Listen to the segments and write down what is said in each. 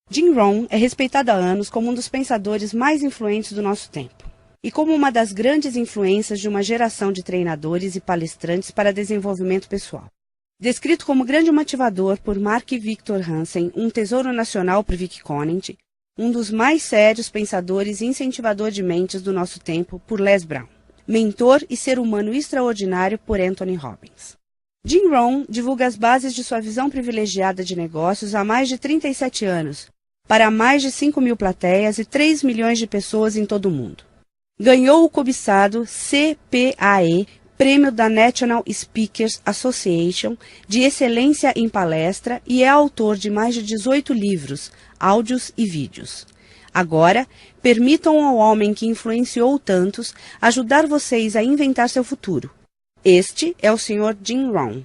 Jim Rohn é respeitado há anos como um dos pensadores mais influentes do nosso tempo e como uma das grandes influências de uma geração de treinadores e palestrantes para desenvolvimento pessoal. Descrito como grande motivador por Mark Victor Hansen, um tesouro nacional por Vic Conant, um dos mais sérios pensadores e incentivador de mentes do nosso tempo por Les Brown, mentor e ser humano extraordinário por Anthony Robbins. Jim Rohn divulga as bases de sua visão privilegiada de negócios há mais de 37 anos, para mais de 5.000 plateias e 3 milhões de pessoas em todo o mundo. Ganhou o cobiçado CPAE, Prêmio da National Speakers Association de Excelência em Palestra e é autor de mais de 18 livros, áudios e vídeos. Agora, permitam ao homem que influenciou tantos ajudar vocês a inventar seu futuro. Este é o Sr. Jim Rohn.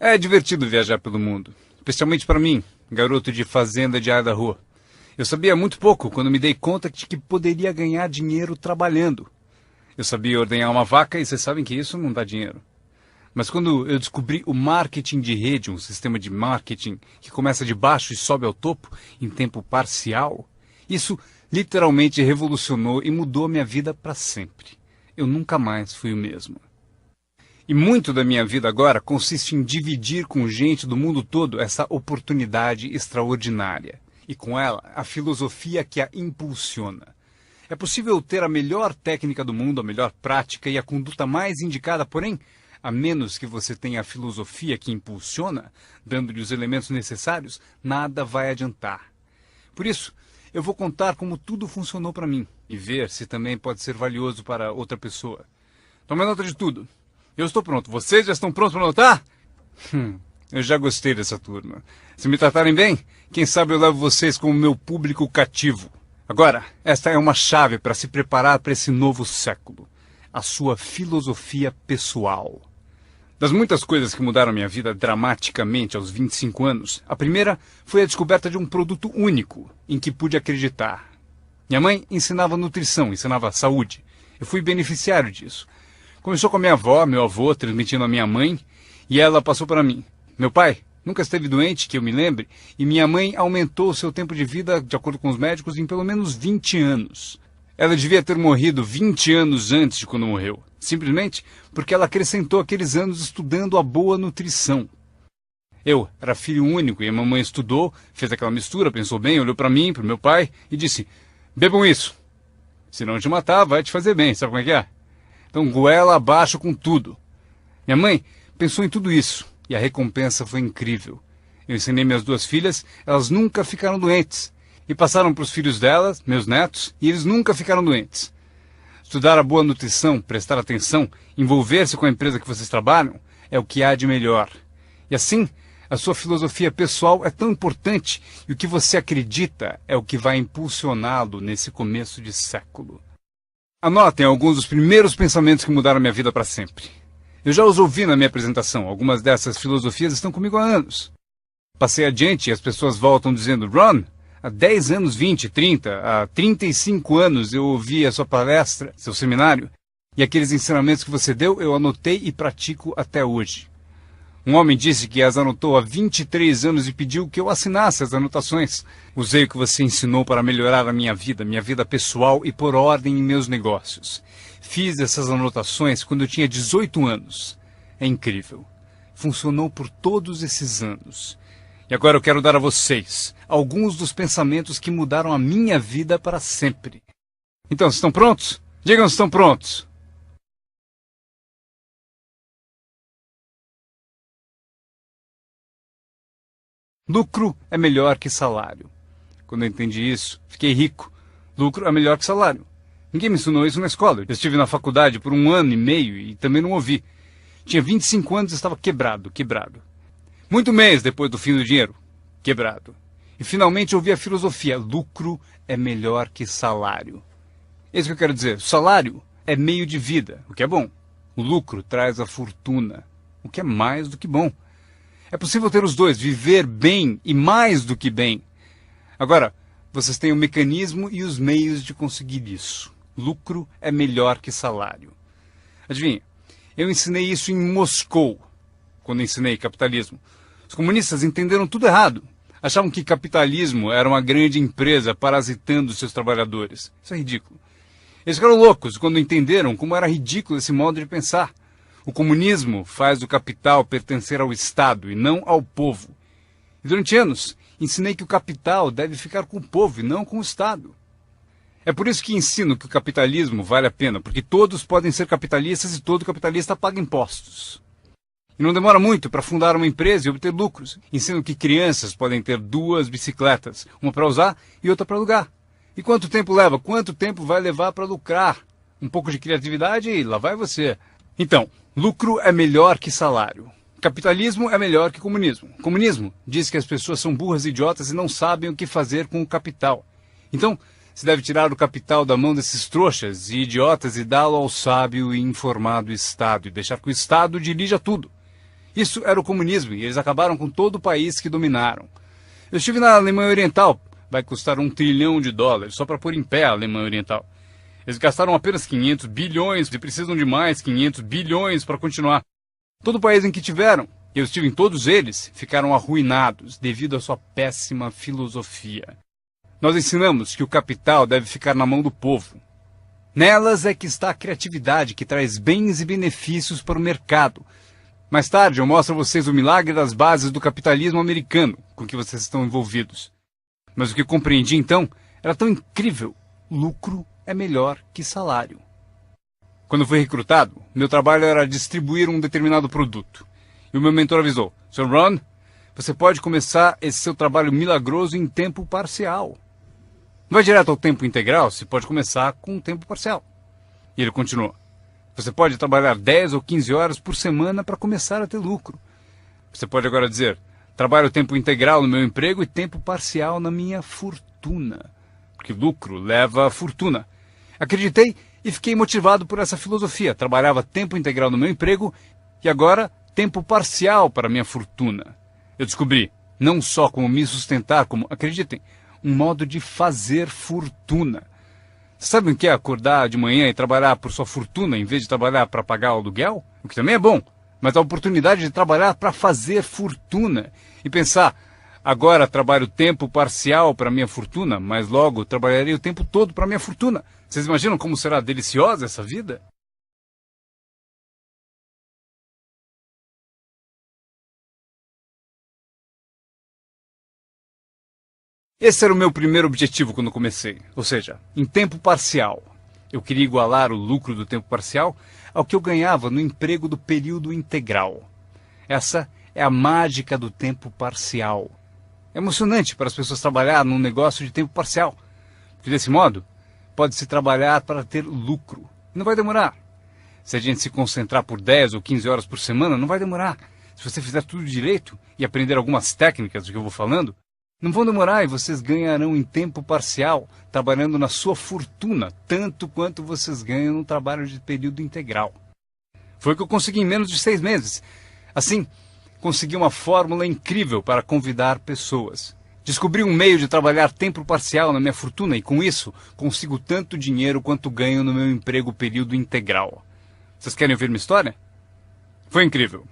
É divertido viajar pelo mundo, especialmente para mim, garoto de fazenda de Idaho. Eu sabia muito pouco quando me dei conta de que poderia ganhar dinheiro trabalhando. Eu sabia ordenhar uma vaca e vocês sabem que isso não dá dinheiro. Mas quando eu descobri o marketing de rede, um sistema de marketing que começa de baixo e sobe ao topo em tempo parcial, isso literalmente revolucionou e mudou minha vida para sempre. Eu nunca mais fui o mesmo. E muito da minha vida agora consiste em dividir com gente do mundo todo essa oportunidade extraordinária. E com ela, a filosofia que a impulsiona. É possível ter a melhor técnica do mundo, a melhor prática e a conduta mais indicada, porém, a menos que você tenha a filosofia que impulsiona, dando-lhe os elementos necessários, nada vai adiantar. Por isso, eu vou contar como tudo funcionou para mim e ver se também pode ser valioso para outra pessoa. Tome nota de tudo. Eu estou pronto. Vocês já estão prontos para anotar? Eu já gostei dessa turma. Se me tratarem bem, quem sabe eu levo vocês como meu público cativo. Agora, esta é uma chave para se preparar para esse novo século. A sua filosofia pessoal. Das muitas coisas que mudaram minha vida dramaticamente aos 25 anos, a primeira foi a descoberta de um produto único em que pude acreditar. Minha mãe ensinava nutrição, ensinava saúde. Eu fui beneficiário disso. Começou com a minha avó, meu avô, transmitindo a minha mãe, e ela passou para mim. Meu pai nunca esteve doente, que eu me lembre, e minha mãe aumentou o seu tempo de vida, de acordo com os médicos, em pelo menos 20 anos. Ela devia ter morrido 20 anos antes de quando morreu, simplesmente porque ela acrescentou aqueles anos estudando a boa nutrição. Eu era filho único e a mamãe estudou, fez aquela mistura, pensou bem, olhou para mim, para o meu pai e disse: bebam isso. Se não te matar, vai te fazer bem, sabe como é que é? Então goela abaixo com tudo. Minha mãe pensou em tudo isso e a recompensa foi incrível. Eu ensinei minhas duas filhas, elas nunca ficaram doentes. E passaram para os filhos delas, meus netos, e eles nunca ficaram doentes. Estudar a boa nutrição, prestar atenção, envolver-se com a empresa que vocês trabalham, é o que há de melhor. E assim, a sua filosofia pessoal é tão importante e o que você acredita é o que vai impulsioná-lo nesse começo de século. Anotem alguns dos primeiros pensamentos que mudaram minha vida para sempre. Eu já os ouvi na minha apresentação, algumas dessas filosofias estão comigo há anos. Passei adiante e as pessoas voltam dizendo: Ron, há 10 anos, 20, 30, há 35 anos eu ouvi a sua palestra, seu seminário, e aqueles ensinamentos que você deu eu anotei e pratico até hoje. Um homem disse que as anotou há 23 anos e pediu que eu assinasse as anotações. Usei o que você ensinou para melhorar a minha vida pessoal e pôr ordem em meus negócios. Fiz essas anotações quando eu tinha 18 anos. É incrível. Funcionou por todos esses anos. E agora eu quero dar a vocês alguns dos pensamentos que mudaram a minha vida para sempre. Então, estão prontos? Digam se estão prontos. Lucro é melhor que salário. Quando eu entendi isso, fiquei rico. Lucro é melhor que salário. Ninguém me ensinou isso na escola. Eu estive na faculdade por 1 ano e meio e também não ouvi. Tinha 25 anos e estava quebrado. Muito mês depois do fim do dinheiro. Quebrado. E finalmente ouvi a filosofia. Lucro é melhor que salário. É isso que eu quero dizer. Salário é meio de vida, o que é bom. O lucro traz a fortuna, o que é mais do que bom. É possível ter os dois, viver bem e mais do que bem. Agora, vocês têm o mecanismo e os meios de conseguir isso. Lucro é melhor que salário. Adivinha, Eu ensinei isso em Moscou, quando ensinei capitalismo. Os comunistas entenderam tudo errado. Achavam que capitalismo era uma grande empresa parasitando seus trabalhadores. Isso é ridículo. Eles ficaram loucos quando entenderam como era ridículo esse modo de pensar. O comunismo faz o capital pertencer ao Estado e não ao povo. E durante anos, ensinei que o capital deve ficar com o povo e não com o Estado. É por isso que ensino que o capitalismo vale a pena, porque todos podem ser capitalistas e todo capitalista paga impostos. E não demora muito para fundar uma empresa e obter lucros. Ensino que crianças podem ter 2 bicicletas, uma para usar e outra para alugar. E quanto tempo leva? Quanto tempo vai levar para lucrar? Um pouco de criatividade e lá vai você. Então, lucro é melhor que salário. Capitalismo é melhor que comunismo. Comunismo diz que as pessoas são burras e idiotas e não sabem o que fazer com o capital. Então, se deve tirar o capital da mão desses trouxas e idiotas e dá-lo ao sábio e informado Estado e deixar que o Estado dirija tudo. Isso era o comunismo e eles acabaram com todo o país que dominaram. Eu estive na Alemanha Oriental. Vai custar $1 trilhão só para pôr em pé a Alemanha Oriental. Eles gastaram apenas 500 bilhões e precisam de mais 500 bilhões para continuar. Todo o país em que tiveram, e eu estive em todos eles, ficaram arruinados devido à sua péssima filosofia. Nós ensinamos que o capital deve ficar na mão do povo. Nelas é que está a criatividade que traz bens e benefícios para o mercado. Mais tarde eu mostro a vocês o milagre das bases do capitalismo americano com que vocês estão envolvidos. Mas o que eu compreendi então era tão incrível. Lucro é melhor que salário. Quando fui recrutado, meu trabalho era distribuir um determinado produto. E o meu mentor avisou: Sr. Ron, você pode começar esse seu trabalho milagroso em tempo parcial. Não vai direto ao tempo integral, você pode começar com um tempo parcial. E ele continuou: você pode trabalhar 10 ou 15 horas por semana para começar a ter lucro. Você pode agora dizer: trabalho tempo integral no meu emprego e tempo parcial na minha fortuna. Porque lucro leva a fortuna. Acreditei e fiquei motivado por essa filosofia. Trabalhava tempo integral no meu emprego e agora tempo parcial para a minha fortuna. Eu descobri não só como me sustentar, como, acreditem, um modo de fazer fortuna. Sabe o que é acordar de manhã e trabalhar por sua fortuna em vez de trabalhar para pagar o aluguel? O que também é bom, mas a oportunidade de trabalhar para fazer fortuna e pensar: agora trabalho tempo parcial para minha fortuna, mas logo trabalharei o tempo todo para minha fortuna. Vocês imaginam como será deliciosa essa vida? Esse era o meu primeiro objetivo quando comecei, ou seja, em tempo parcial. Eu queria igualar o lucro do tempo parcial ao que eu ganhava no emprego do período integral. Essa é a mágica do tempo parcial. É emocionante para as pessoas trabalhar num negócio de tempo parcial, porque desse modo pode-se trabalhar para ter lucro. E não vai demorar. Se a gente se concentrar por 10 ou 15 horas por semana, não vai demorar. Se você fizer tudo direito e aprender algumas técnicas do que eu vou falando, não vão demorar e vocês ganharão em tempo parcial, trabalhando na sua fortuna, tanto quanto vocês ganham no trabalho de período integral. Foi o que eu consegui em menos de 6 meses. Assim, consegui uma fórmula incrível para convidar pessoas. Descobri um meio de trabalhar tempo parcial na minha fortuna e, com isso, consigo tanto dinheiro quanto ganho no meu emprego período integral. Vocês querem ouvir minha história? Foi incrível.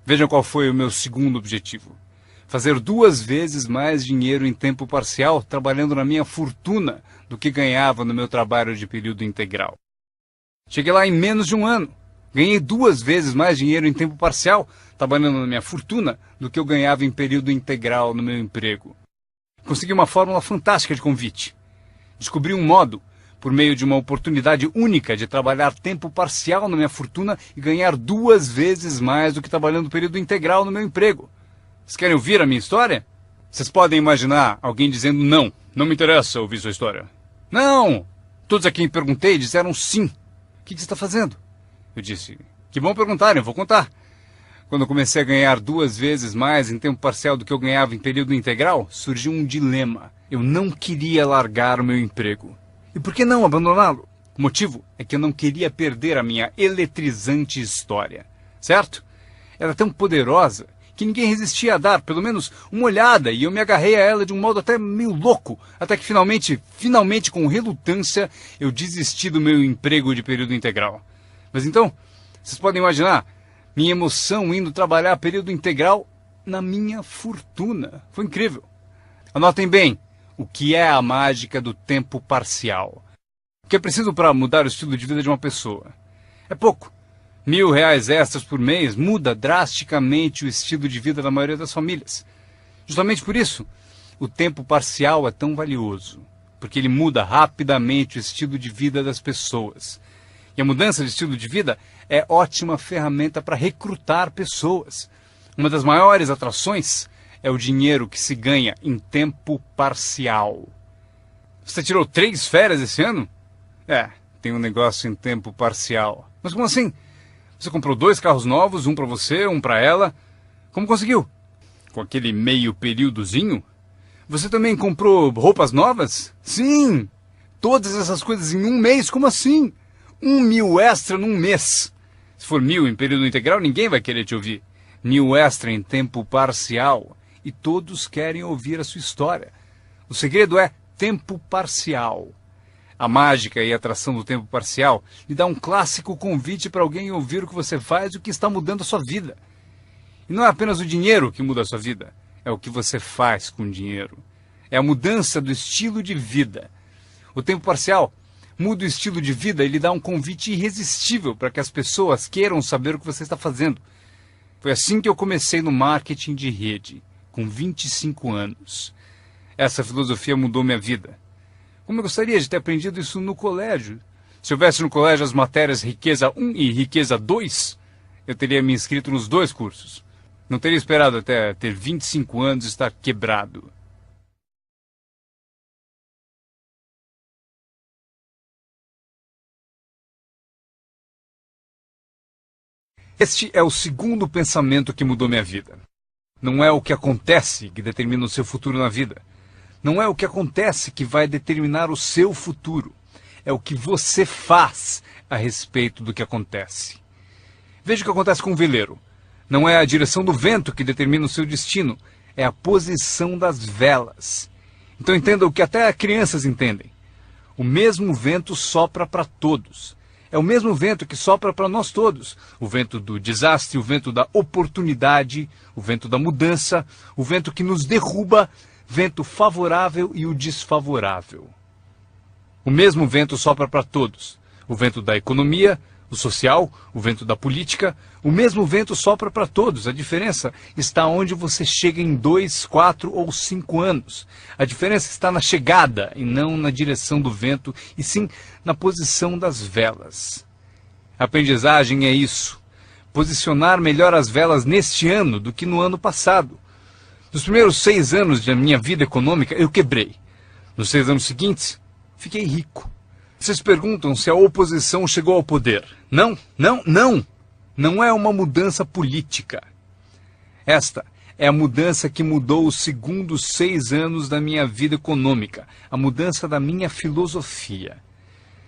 Vejam qual foi o meu segundo objetivo. Fazer 2 vezes mais dinheiro em tempo parcial trabalhando na minha fortuna do que ganhava no meu trabalho de período integral. Cheguei lá em menos de um ano. Ganhei 2 vezes mais dinheiro em tempo parcial trabalhando na minha fortuna do que eu ganhava em período integral no meu emprego. Consegui uma fórmula fantástica de convite. Descobri um modo, por meio de uma oportunidade única de trabalhar tempo parcial na minha fortuna e ganhar 2 vezes mais do que trabalhando período integral no meu emprego. Vocês querem ouvir a minha história? Vocês podem imaginar alguém dizendo: não me interessa ouvir sua história. Não! Todos a quem perguntei disseram sim. O que você está fazendo? Eu disse: que bom perguntarem, eu vou contar. Quando eu comecei a ganhar 2 vezes mais em tempo parcial do que eu ganhava em período integral, surgiu um dilema. Eu não queria largar o meu emprego. E por que não abandoná-lo? O motivo é que eu não queria perder a minha eletrizante história. Certo? Era tão poderosa que ninguém resistia a dar pelo menos uma olhada, e eu me agarrei a ela de um modo até meio louco, até que finalmente com relutância, eu desisti do meu emprego de período integral. Mas então, Vocês podem imaginar minha emoção indo trabalhar período integral na minha fortuna. Foi incrível. Anotem bem o que é a mágica do tempo parcial. O que é preciso para mudar o estilo de vida de uma pessoa? É pouco. R$ 1.000 extras por mês muda drasticamente o estilo de vida da maioria das famílias. Justamente por isso, o tempo parcial é tão valioso, porque ele muda rapidamente o estilo de vida das pessoas. E a mudança de estilo de vida é ótima ferramenta para recrutar pessoas. Uma das maiores atrações é o dinheiro que se ganha em tempo parcial. Você tirou 3 férias esse ano? Tem um negócio em tempo parcial. Mas como assim? Você comprou 2 carros novos, um para você, um para ela. Como conseguiu? Com aquele meio períodozinho? Você também comprou roupas novas? Sim! Todas essas coisas em um mês? Como assim? 1.000 extra num mês. Se for 1.000 em período integral, ninguém vai querer te ouvir. 1.000 extra em tempo parcial. E todos querem ouvir a sua história. O segredo é tempo parcial. A mágica e a atração do tempo parcial lhe dá um clássico convite para alguém ouvir o que você faz e o que está mudando a sua vida. E não é apenas o dinheiro que muda a sua vida, é o que você faz com o dinheiro. É a mudança do estilo de vida. O tempo parcial muda o estilo de vida e lhe dá um convite irresistível para que as pessoas queiram saber o que você está fazendo. Foi assim que eu comecei no marketing de rede, com 25 anos. Essa filosofia mudou minha vida. Como eu gostaria de ter aprendido isso no colégio. Se houvesse no colégio as matérias Riqueza 1 e Riqueza 2, eu teria me inscrito nos 2 cursos. Não teria esperado até ter 25 anos e estar quebrado. Este é o segundo pensamento que mudou minha vida. Não é o que acontece que determina o seu futuro na vida. Não é o que acontece que vai determinar o seu futuro. É o que você faz a respeito do que acontece. Veja o que acontece com o veleiro. Não é a direção do vento que determina o seu destino. É a posição das velas. Então entenda o que até crianças entendem. O mesmo vento sopra para todos. É o mesmo vento que sopra para nós todos. O vento do desastre, o vento da oportunidade, o vento da mudança, o vento que nos derruba, vento favorável e o desfavorável. O mesmo vento sopra para todos. O vento da economia, o social, o vento da política, o mesmo vento sopra para todos. A diferença está onde você chega em 2, 4 ou 5 anos. A diferença está na chegada e não na direção do vento, e sim na posição das velas. A aprendizagem é isso. Posicionar melhor as velas neste ano do que no ano passado. Nos primeiros 6 anos da minha vida econômica, eu quebrei. Nos 6 anos seguintes, fiquei rico. Vocês perguntam se a oposição chegou ao poder. Não, não, não. Não é uma mudança política. Esta é a mudança que mudou os segundos 6 anos da minha vida econômica. A mudança da minha filosofia.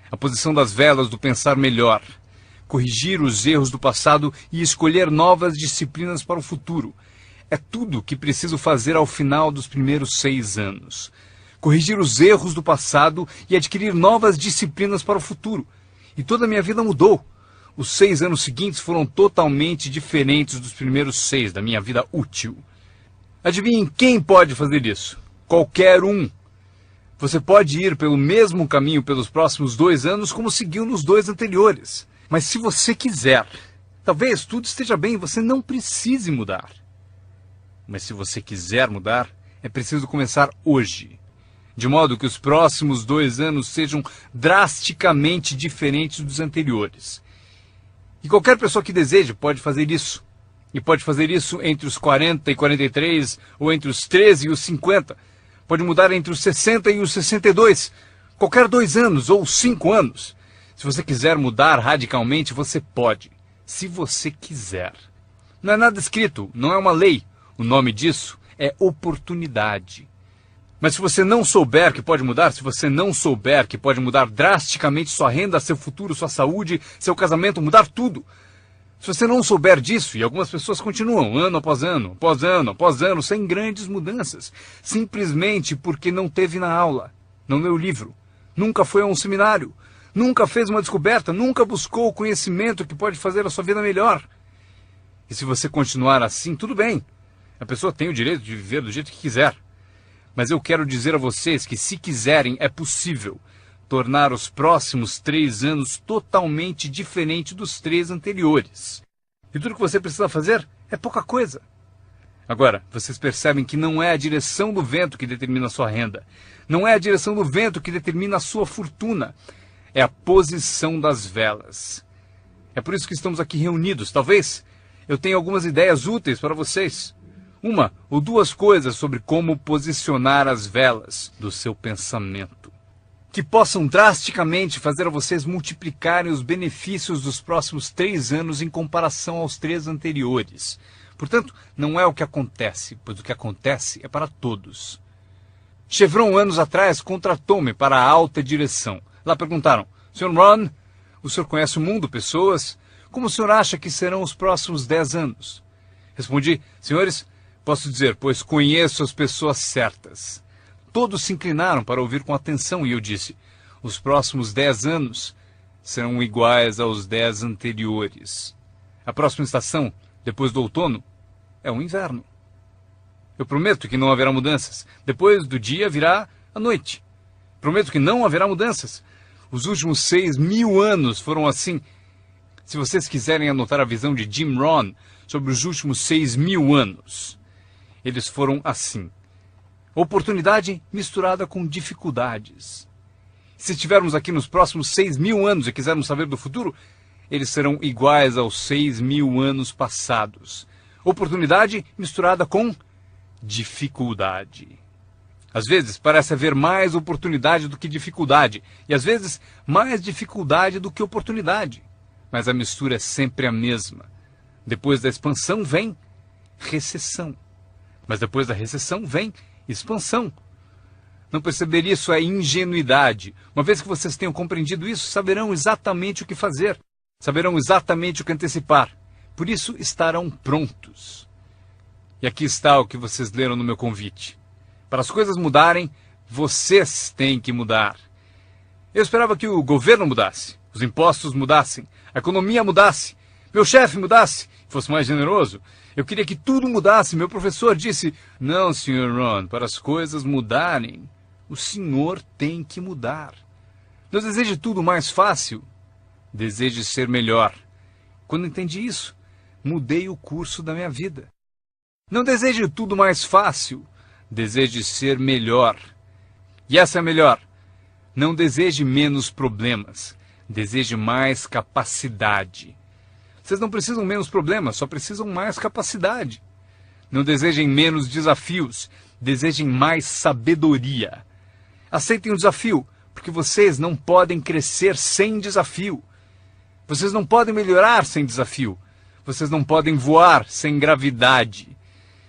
A posição das velas do pensar melhor. Corrigir os erros do passado e escolher novas disciplinas para o futuro. É tudo o que preciso fazer ao final dos primeiros 6 anos. Corrigir os erros do passado e adquirir novas disciplinas para o futuro. E toda a minha vida mudou. Os 6 anos seguintes foram totalmente diferentes dos primeiros 6 da minha vida útil. Adivinhem quem pode fazer isso? Qualquer um. Você pode ir pelo mesmo caminho pelos próximos 2 anos como seguiu nos 2 anteriores. Mas se você quiser, talvez tudo esteja bem e você não precise mudar. Mas se você quiser mudar, é preciso começar hoje. De modo que os próximos 2 anos sejam drasticamente diferentes dos anteriores. E qualquer pessoa que deseje pode fazer isso. E pode fazer isso entre os 40 e 43, ou entre os 13 e os 50. Pode mudar entre os 60 e os 62. Qualquer 2 anos ou 5 anos. Se você quiser mudar radicalmente, você pode. Se você quiser. Não é nada escrito, não é uma lei. O nome disso é oportunidade. Mas se você não souber que pode mudar, se você não souber que pode mudar drasticamente sua renda, seu futuro, sua saúde, seu casamento, mudar tudo. Se você não souber disso, e algumas pessoas continuam ano após ano, após ano, após ano, sem grandes mudanças, simplesmente porque não teve na aula, não leu o livro, nunca foi a um seminário, nunca fez uma descoberta, nunca buscou o conhecimento que pode fazer a sua vida melhor. E se você continuar assim, tudo bem. A pessoa tem o direito de viver do jeito que quiser. Mas eu quero dizer a vocês que, se quiserem, é possível tornar os próximos 3 anos totalmente diferente dos 3 anteriores. E tudo que você precisa fazer é pouca coisa. Agora, vocês percebem que não é a direção do vento que determina a sua renda. Não é a direção do vento que determina a sua fortuna. É a posição das velas. É por isso que estamos aqui reunidos. Talvez eu tenha algumas ideias úteis para vocês. 1 ou 2 coisas sobre como posicionar as velas do seu pensamento, que possam drasticamente fazer a vocês multiplicarem os benefícios dos próximos 3 anos em comparação aos 3 anteriores. Portanto, não é o que acontece, pois o que acontece é para todos. Chevron, anos atrás, contratou-me para a alta direção. Lá perguntaram: Sr. Ron, o senhor conhece o mundo, pessoas? Como o senhor acha que serão os próximos 10 anos? Respondi: senhores, posso dizer, pois conheço as pessoas certas. Todos se inclinaram para ouvir com atenção e eu disse: os próximos 10 anos serão iguais aos 10 anteriores. A próxima estação, depois do outono, é o inverno. Eu prometo que não haverá mudanças. Depois do dia virá a noite. Prometo que não haverá mudanças. Os últimos 6.000 anos foram assim. Se vocês quiserem anotar a visão de Jim Rohn sobre os últimos 6.000 anos, eles foram assim. Oportunidade misturada com dificuldades. Se estivermos aqui nos próximos 6.000 anos e quisermos saber do futuro, eles serão iguais aos 6.000 anos passados. Oportunidade misturada com dificuldade. Às vezes parece haver mais oportunidade do que dificuldade, e às vezes mais dificuldade do que oportunidade. Mas a mistura é sempre a mesma. Depois da expansão vem recessão. Mas depois da recessão vem expansão. Não perceber isso é ingenuidade. Uma vez que vocês tenham compreendido isso, saberão exatamente o que fazer. Saberão exatamente o que antecipar. Por isso estarão prontos. E aqui está o que vocês leram no meu convite. Para as coisas mudarem, vocês têm que mudar. Eu esperava que o governo mudasse, os impostos mudassem, a economia mudasse, meu chefe mudasse, fosse mais generoso. Eu queria que tudo mudasse. Meu professor disse: não, Sr. Ron, para as coisas mudarem, o senhor tem que mudar. Não deseje tudo mais fácil, deseje ser melhor. Quando entendi isso, mudei o curso da minha vida. Não deseje tudo mais fácil, deseje ser melhor. E essa é a melhor. Não deseje menos problemas, deseje mais capacidade. Vocês não precisam menos problemas, só precisam mais capacidade. Não desejem menos desafios, desejem mais sabedoria. Aceitem o desafio, porque vocês não podem crescer sem desafio. Vocês não podem melhorar sem desafio. Vocês não podem voar sem gravidade.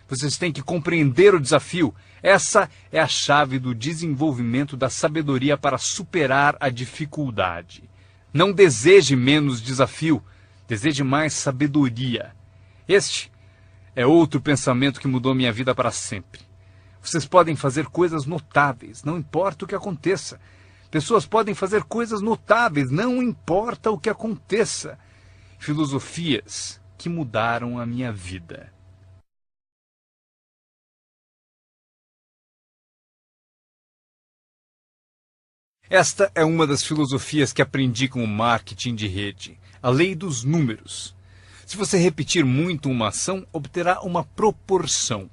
Vocês têm que compreender o desafio. Essa é a chave do desenvolvimento da sabedoria para superar a dificuldade. Não deseje menos desafio, deseje mais sabedoria. Este é outro pensamento que mudou minha vida para sempre. Vocês podem fazer coisas notáveis, não importa o que aconteça. Pessoas podem fazer coisas notáveis, não importa o que aconteça. Filosofias que mudaram a minha vida. Esta é uma das filosofias que aprendi com o marketing de rede, a lei dos números. Se você repetir muito uma ação, obterá uma proporção.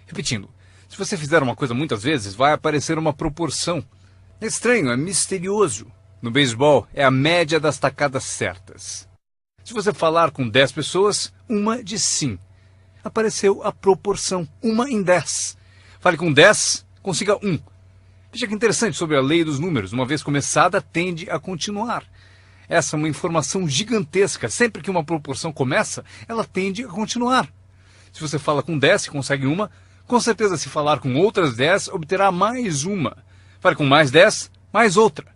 Repetindo, se você fizer uma coisa muitas vezes, vai aparecer uma proporção. É estranho, é misterioso. No beisebol, é a média das tacadas certas. Se você falar com 10 pessoas, uma diz sim. Apareceu a proporção, 1 em 10. Fale com 10, consiga 1. Veja que interessante sobre a lei dos números. Uma vez começada, tende a continuar. Essa é uma informação gigantesca. Sempre que uma proporção começa, ela tende a continuar. Se você fala com 10 e consegue uma, com certeza se falar com outras 10, obterá mais uma. Fale com mais 10, mais outra.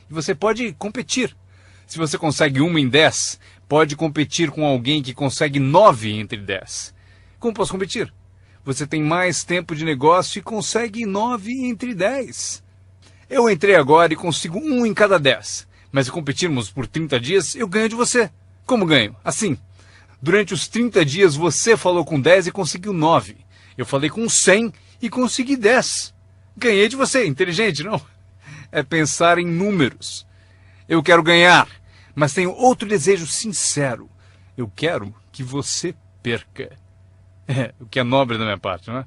E você pode competir. Se você consegue 1 em 10, pode competir com alguém que consegue 9 entre 10. Como posso competir? Você tem mais tempo de negócio e consegue 9 entre 10. Eu entrei agora e consigo 1 em cada 10. Mas se competirmos por 30 dias, eu ganho de você. Como ganho? Assim. Durante os 30 dias você falou com 10 e conseguiu 9. Eu falei com 100 e consegui 10. Ganhei de você. Inteligente, não? É pensar em números. Eu quero ganhar, mas tenho outro desejo sincero. Eu quero que você perca. O que é nobre da minha parte, não é?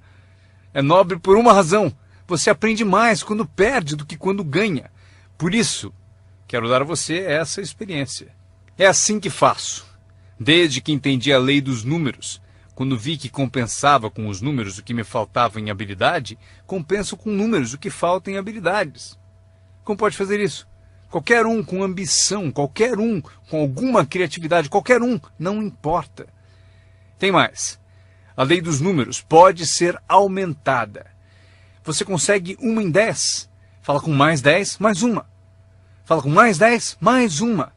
É nobre por uma razão. Você aprende mais quando perde do que quando ganha. Por isso, quero dar a você essa experiência. É assim que faço. Desde que entendi a lei dos números, quando vi que compensava com os números o que me faltava em habilidade, compenso com números o que falta em habilidades. Como pode fazer isso? Qualquer um com ambição, qualquer um com alguma criatividade, qualquer um, não importa. Tem mais. A lei dos números pode ser aumentada. Você consegue 1 em 10. Fala com mais 10, mais uma. Fala com mais 10, mais uma.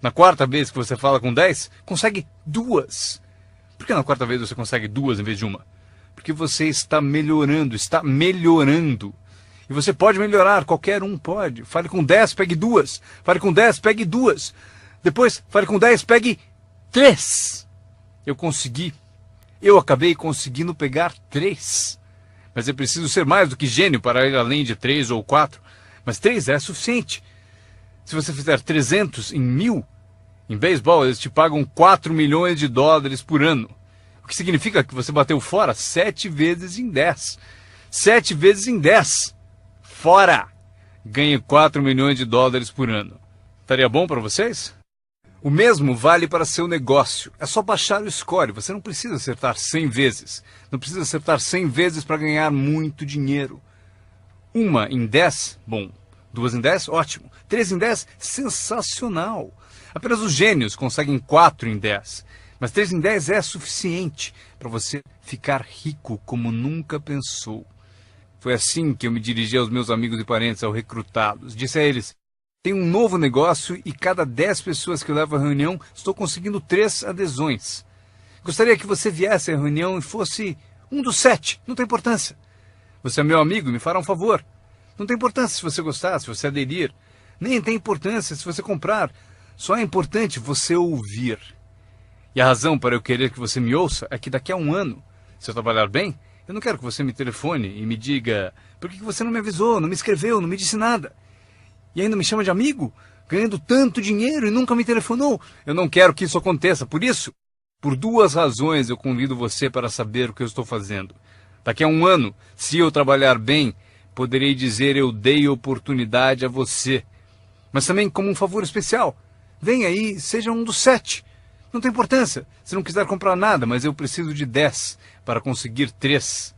Na quarta vez que você fala com 10, consegue 2. Por que na quarta vez você consegue 2 em vez de uma? Porque você está melhorando, está melhorando. E você pode melhorar, qualquer um pode. Fale com 10, pegue 2. Fale com 10, pegue 2. Depois, fale com 10, pegue 3. Eu consegui. Eu acabei conseguindo pegar 3. Mas é preciso ser mais do que gênio para ir além de 3 ou 4. Mas 3 é suficiente. Se você fizer 300 em 1000, em beisebol eles te pagam 4 milhões de dólares por ano. O que significa que você bateu fora 7 vezes em 10. 7 vezes em 10. Fora! Ganhe 4 milhões de dólares por ano. Estaria bom para vocês? O mesmo vale para seu negócio. É só baixar o score. Você não precisa acertar 100 vezes. Não precisa acertar 100 vezes para ganhar muito dinheiro. 1 em 10, bom. 2 em 10, ótimo. 3 em 10, sensacional. Apenas os gênios conseguem 4 em 10. Mas 3 em 10 é suficiente para você ficar rico como nunca pensou. Foi assim que eu me dirigi aos meus amigos e parentes ao recrutá-los. Disse a eles: tem um novo negócio e cada 10 pessoas que eu levo à reunião, estou conseguindo 3 adesões. Gostaria que você viesse à reunião e fosse um dos 7. Não tem importância. Você é meu amigo e me fará um favor. Não tem importância se você gostar, se você aderir. Nem tem importância se você comprar. Só é importante você ouvir. E a razão para eu querer que você me ouça é que daqui a 1 ano, se eu trabalhar bem, eu não quero que você me telefone e me diga: por que você não me avisou, não me escreveu, não me disse nada? E ainda me chama de amigo, ganhando tanto dinheiro e nunca me telefonou. Eu não quero que isso aconteça. Por isso, por 2 razões eu convido você para saber o que eu estou fazendo. Daqui a 1 ano, se eu trabalhar bem, poderei dizer: eu dei oportunidade a você. Mas também como um favor especial. Venha aí, seja um dos 7. Não tem importância se não quiser comprar nada, mas eu preciso de 10 para conseguir 3.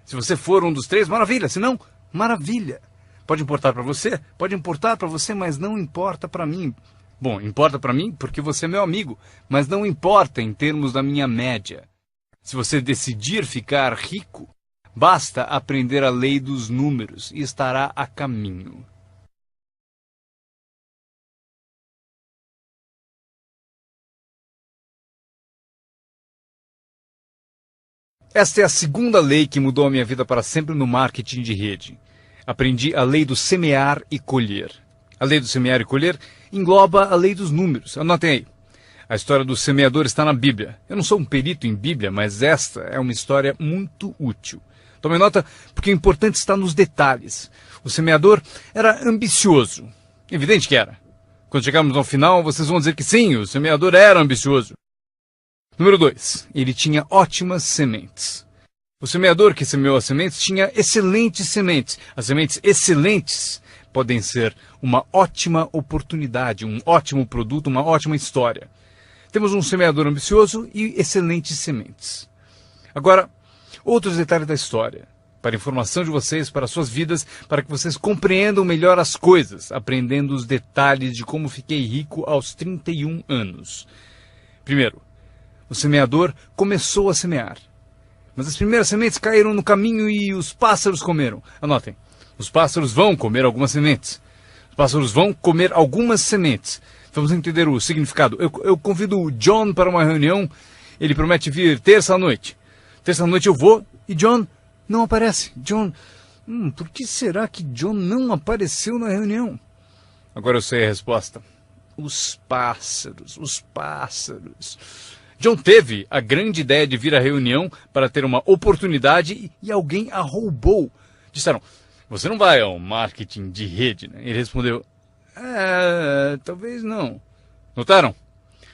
Se você for um dos 3, maravilha. Se não, maravilha. Pode importar para você? Pode importar para você, mas não importa para mim. Bom, importa para mim porque você é meu amigo, mas não importa em termos da minha média. Se você decidir ficar rico, basta aprender a lei dos números e estará a caminho. Esta é a segunda lei que mudou a minha vida para sempre no marketing de rede. Aprendi a lei do semear e colher. A lei do semear e colher engloba a lei dos números. Anotem aí. A história do semeador está na Bíblia. Eu não sou um perito em Bíblia, mas esta é uma história muito útil. Tome nota, porque o importante está nos detalhes. O semeador era ambicioso. Evidente que era. Quando chegarmos ao final, vocês vão dizer que sim, o semeador era ambicioso. Número 2. Ele tinha ótimas sementes. O semeador que semeou as sementes tinha excelentes sementes. As sementes excelentes podem ser uma ótima oportunidade, um ótimo produto, uma ótima história. Temos um semeador ambicioso e excelentes sementes. Agora, outros detalhes da história. Para a informação de vocês, para suas vidas, para que vocês compreendam melhor as coisas, aprendendo os detalhes de como fiquei rico aos 31 anos. Primeiro, o semeador começou a semear. Mas as primeiras sementes caíram no caminho e os pássaros comeram. Anotem, os pássaros vão comer algumas sementes. Os pássaros vão comer algumas sementes. Vamos entender o significado. Eu convido o John para uma reunião. Ele promete vir terça-noite. Terça-noite eu vou e John não aparece. John, por que será que John não apareceu na reunião? Agora eu sei a resposta. Os pássaros, os pássaros. John teve a grande ideia de vir à reunião para ter uma oportunidade e alguém a roubou. Disseram, você não vai ao marketing de rede, né? Ele respondeu, talvez não. Notaram?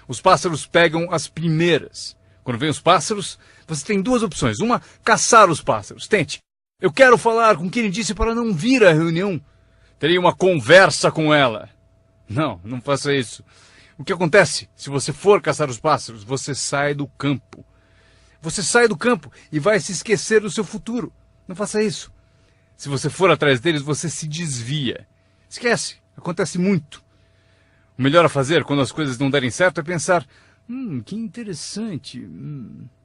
Os pássaros pegam as primeiras. Quando vem os pássaros, você tem duas opções. Uma, caçar os pássaros. Tente. Eu quero falar com quem disse para não vir à reunião. Terei uma conversa com ela. Não, não faça isso. O que acontece? Se você for caçar os pássaros, você sai do campo. Você sai do campo e vai se esquecer do seu futuro. Não faça isso. Se você for atrás deles, você se desvia. Esquece. Acontece muito. O melhor a fazer quando as coisas não derem certo é pensar, que interessante.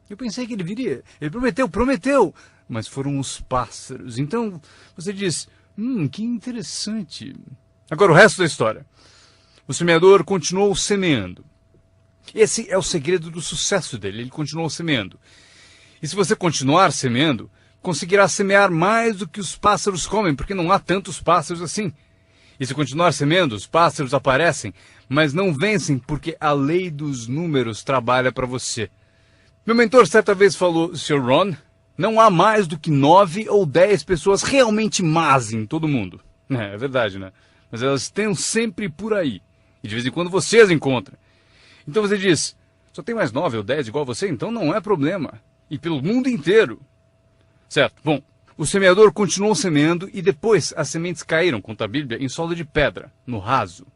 Eu pensei que ele viria. Ele prometeu. Mas foram os pássaros. Então você diz, que interessante. Agora o resto da história. O semeador continuou semeando. Esse é o segredo do sucesso dele. Ele continuou semeando. E se você continuar semeando, conseguirá semear mais do que os pássaros comem, porque não há tantos pássaros assim. E se continuar semeando, os pássaros aparecem, mas não vencem porque a lei dos números trabalha para você. Meu mentor certa vez falou, Sr. Ron, não há mais do que 9 ou 10 pessoas realmente más em todo mundo. É verdade, né? Mas elas estão sempre por aí. E de vez em quando você as encontra. Então você diz, só tem mais 9 ou 10 igual você, então não é problema. E pelo mundo inteiro. Certo, bom, o semeador continuou semeando e depois as sementes caíram, conta a Bíblia, em solo de pedra, no raso.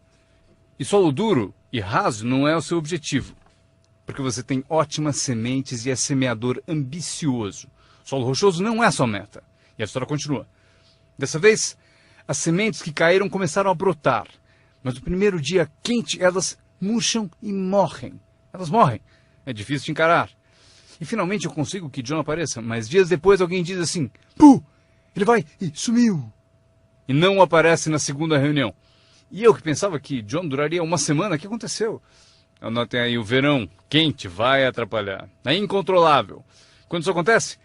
E solo duro e raso não é o seu objetivo. Porque você tem ótimas sementes e é semeador ambicioso. Solo rochoso não é sua meta. E a história continua. Dessa vez, as sementes que caíram começaram a brotar. Mas no primeiro dia quente, elas murcham e morrem. Elas morrem. É difícil de encarar. E finalmente eu consigo que John apareça, mas dias depois alguém diz assim, Puh! Ele vai e sumiu. E não aparece na segunda reunião. E eu que pensava que John duraria uma semana, o que aconteceu? Anotem aí, o verão quente vai atrapalhar. É incontrolável. Quando isso acontece,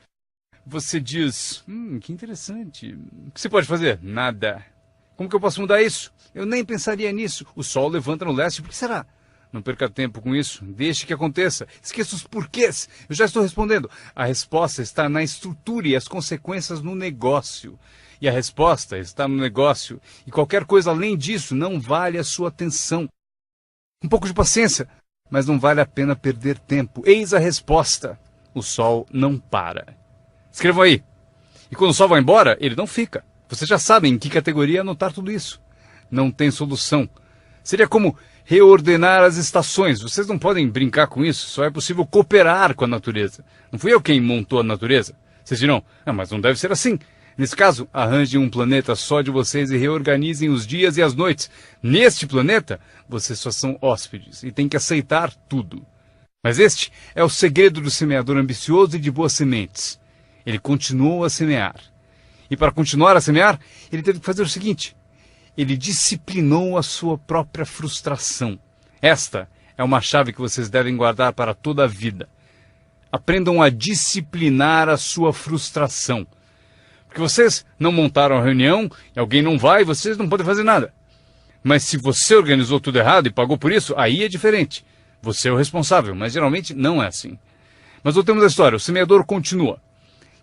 você diz, que interessante. O que você pode fazer? Nada. Como que eu posso mudar isso? Eu nem pensaria nisso. O sol levanta no leste, por que será? Não perca tempo com isso. Deixe que aconteça. Esqueça os porquês. Eu já estou respondendo. A resposta está na estrutura e as consequências no negócio. E a resposta está no negócio. E qualquer coisa além disso não vale a sua atenção. Um pouco de paciência, mas não vale a pena perder tempo. Eis a resposta. O sol não para. Escrevam aí. E quando o sol vai embora, ele não fica. Vocês já sabem em que categoria anotar tudo isso. Não tem solução. Seria como reordenar as estações. Vocês não podem brincar com isso. Só é possível cooperar com a natureza. Não fui eu quem montou a natureza. Vocês dirão, mas não deve ser assim. Nesse caso, arranjem um planeta só de vocês e reorganizem os dias e as noites. Neste planeta, vocês só são hóspedes e têm que aceitar tudo. Mas este é o segredo do semeador ambicioso e de boas sementes. Ele continuou a semear. E para continuar a semear, ele teve que fazer o seguinte. Ele disciplinou a sua própria frustração. Esta é uma chave que vocês devem guardar para toda a vida. Aprendam a disciplinar a sua frustração. Porque vocês não montaram a reunião, e alguém não vai, vocês não podem fazer nada. Mas se você organizou tudo errado e pagou por isso, aí é diferente. Você é o responsável, mas geralmente não é assim. Mas voltemos à história, o semeador continua.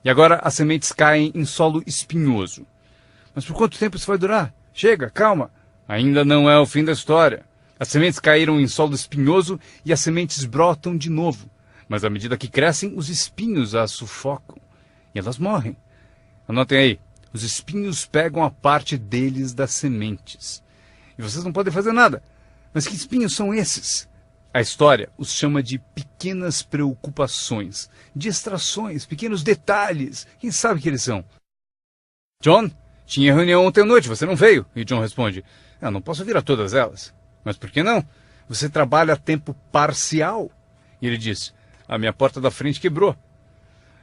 E agora as sementes caem em solo espinhoso. Mas por quanto tempo isso vai durar? Chega, calma. Ainda não é o fim da história. As sementes caíram em solo espinhoso e as sementes brotam de novo. Mas à medida que crescem, os espinhos as sufocam. E elas morrem. Anotem aí. Os espinhos pegam a parte deles das sementes. E vocês não podem fazer nada. Mas que espinhos são esses? A história os chama de pequenas preocupações, distrações, pequenos detalhes. Quem sabe que eles são? John, tinha reunião ontem à noite, você não veio. E John responde, não posso vir a todas elas. Mas por que não? Você trabalha a tempo parcial. E ele diz, a minha porta da frente quebrou.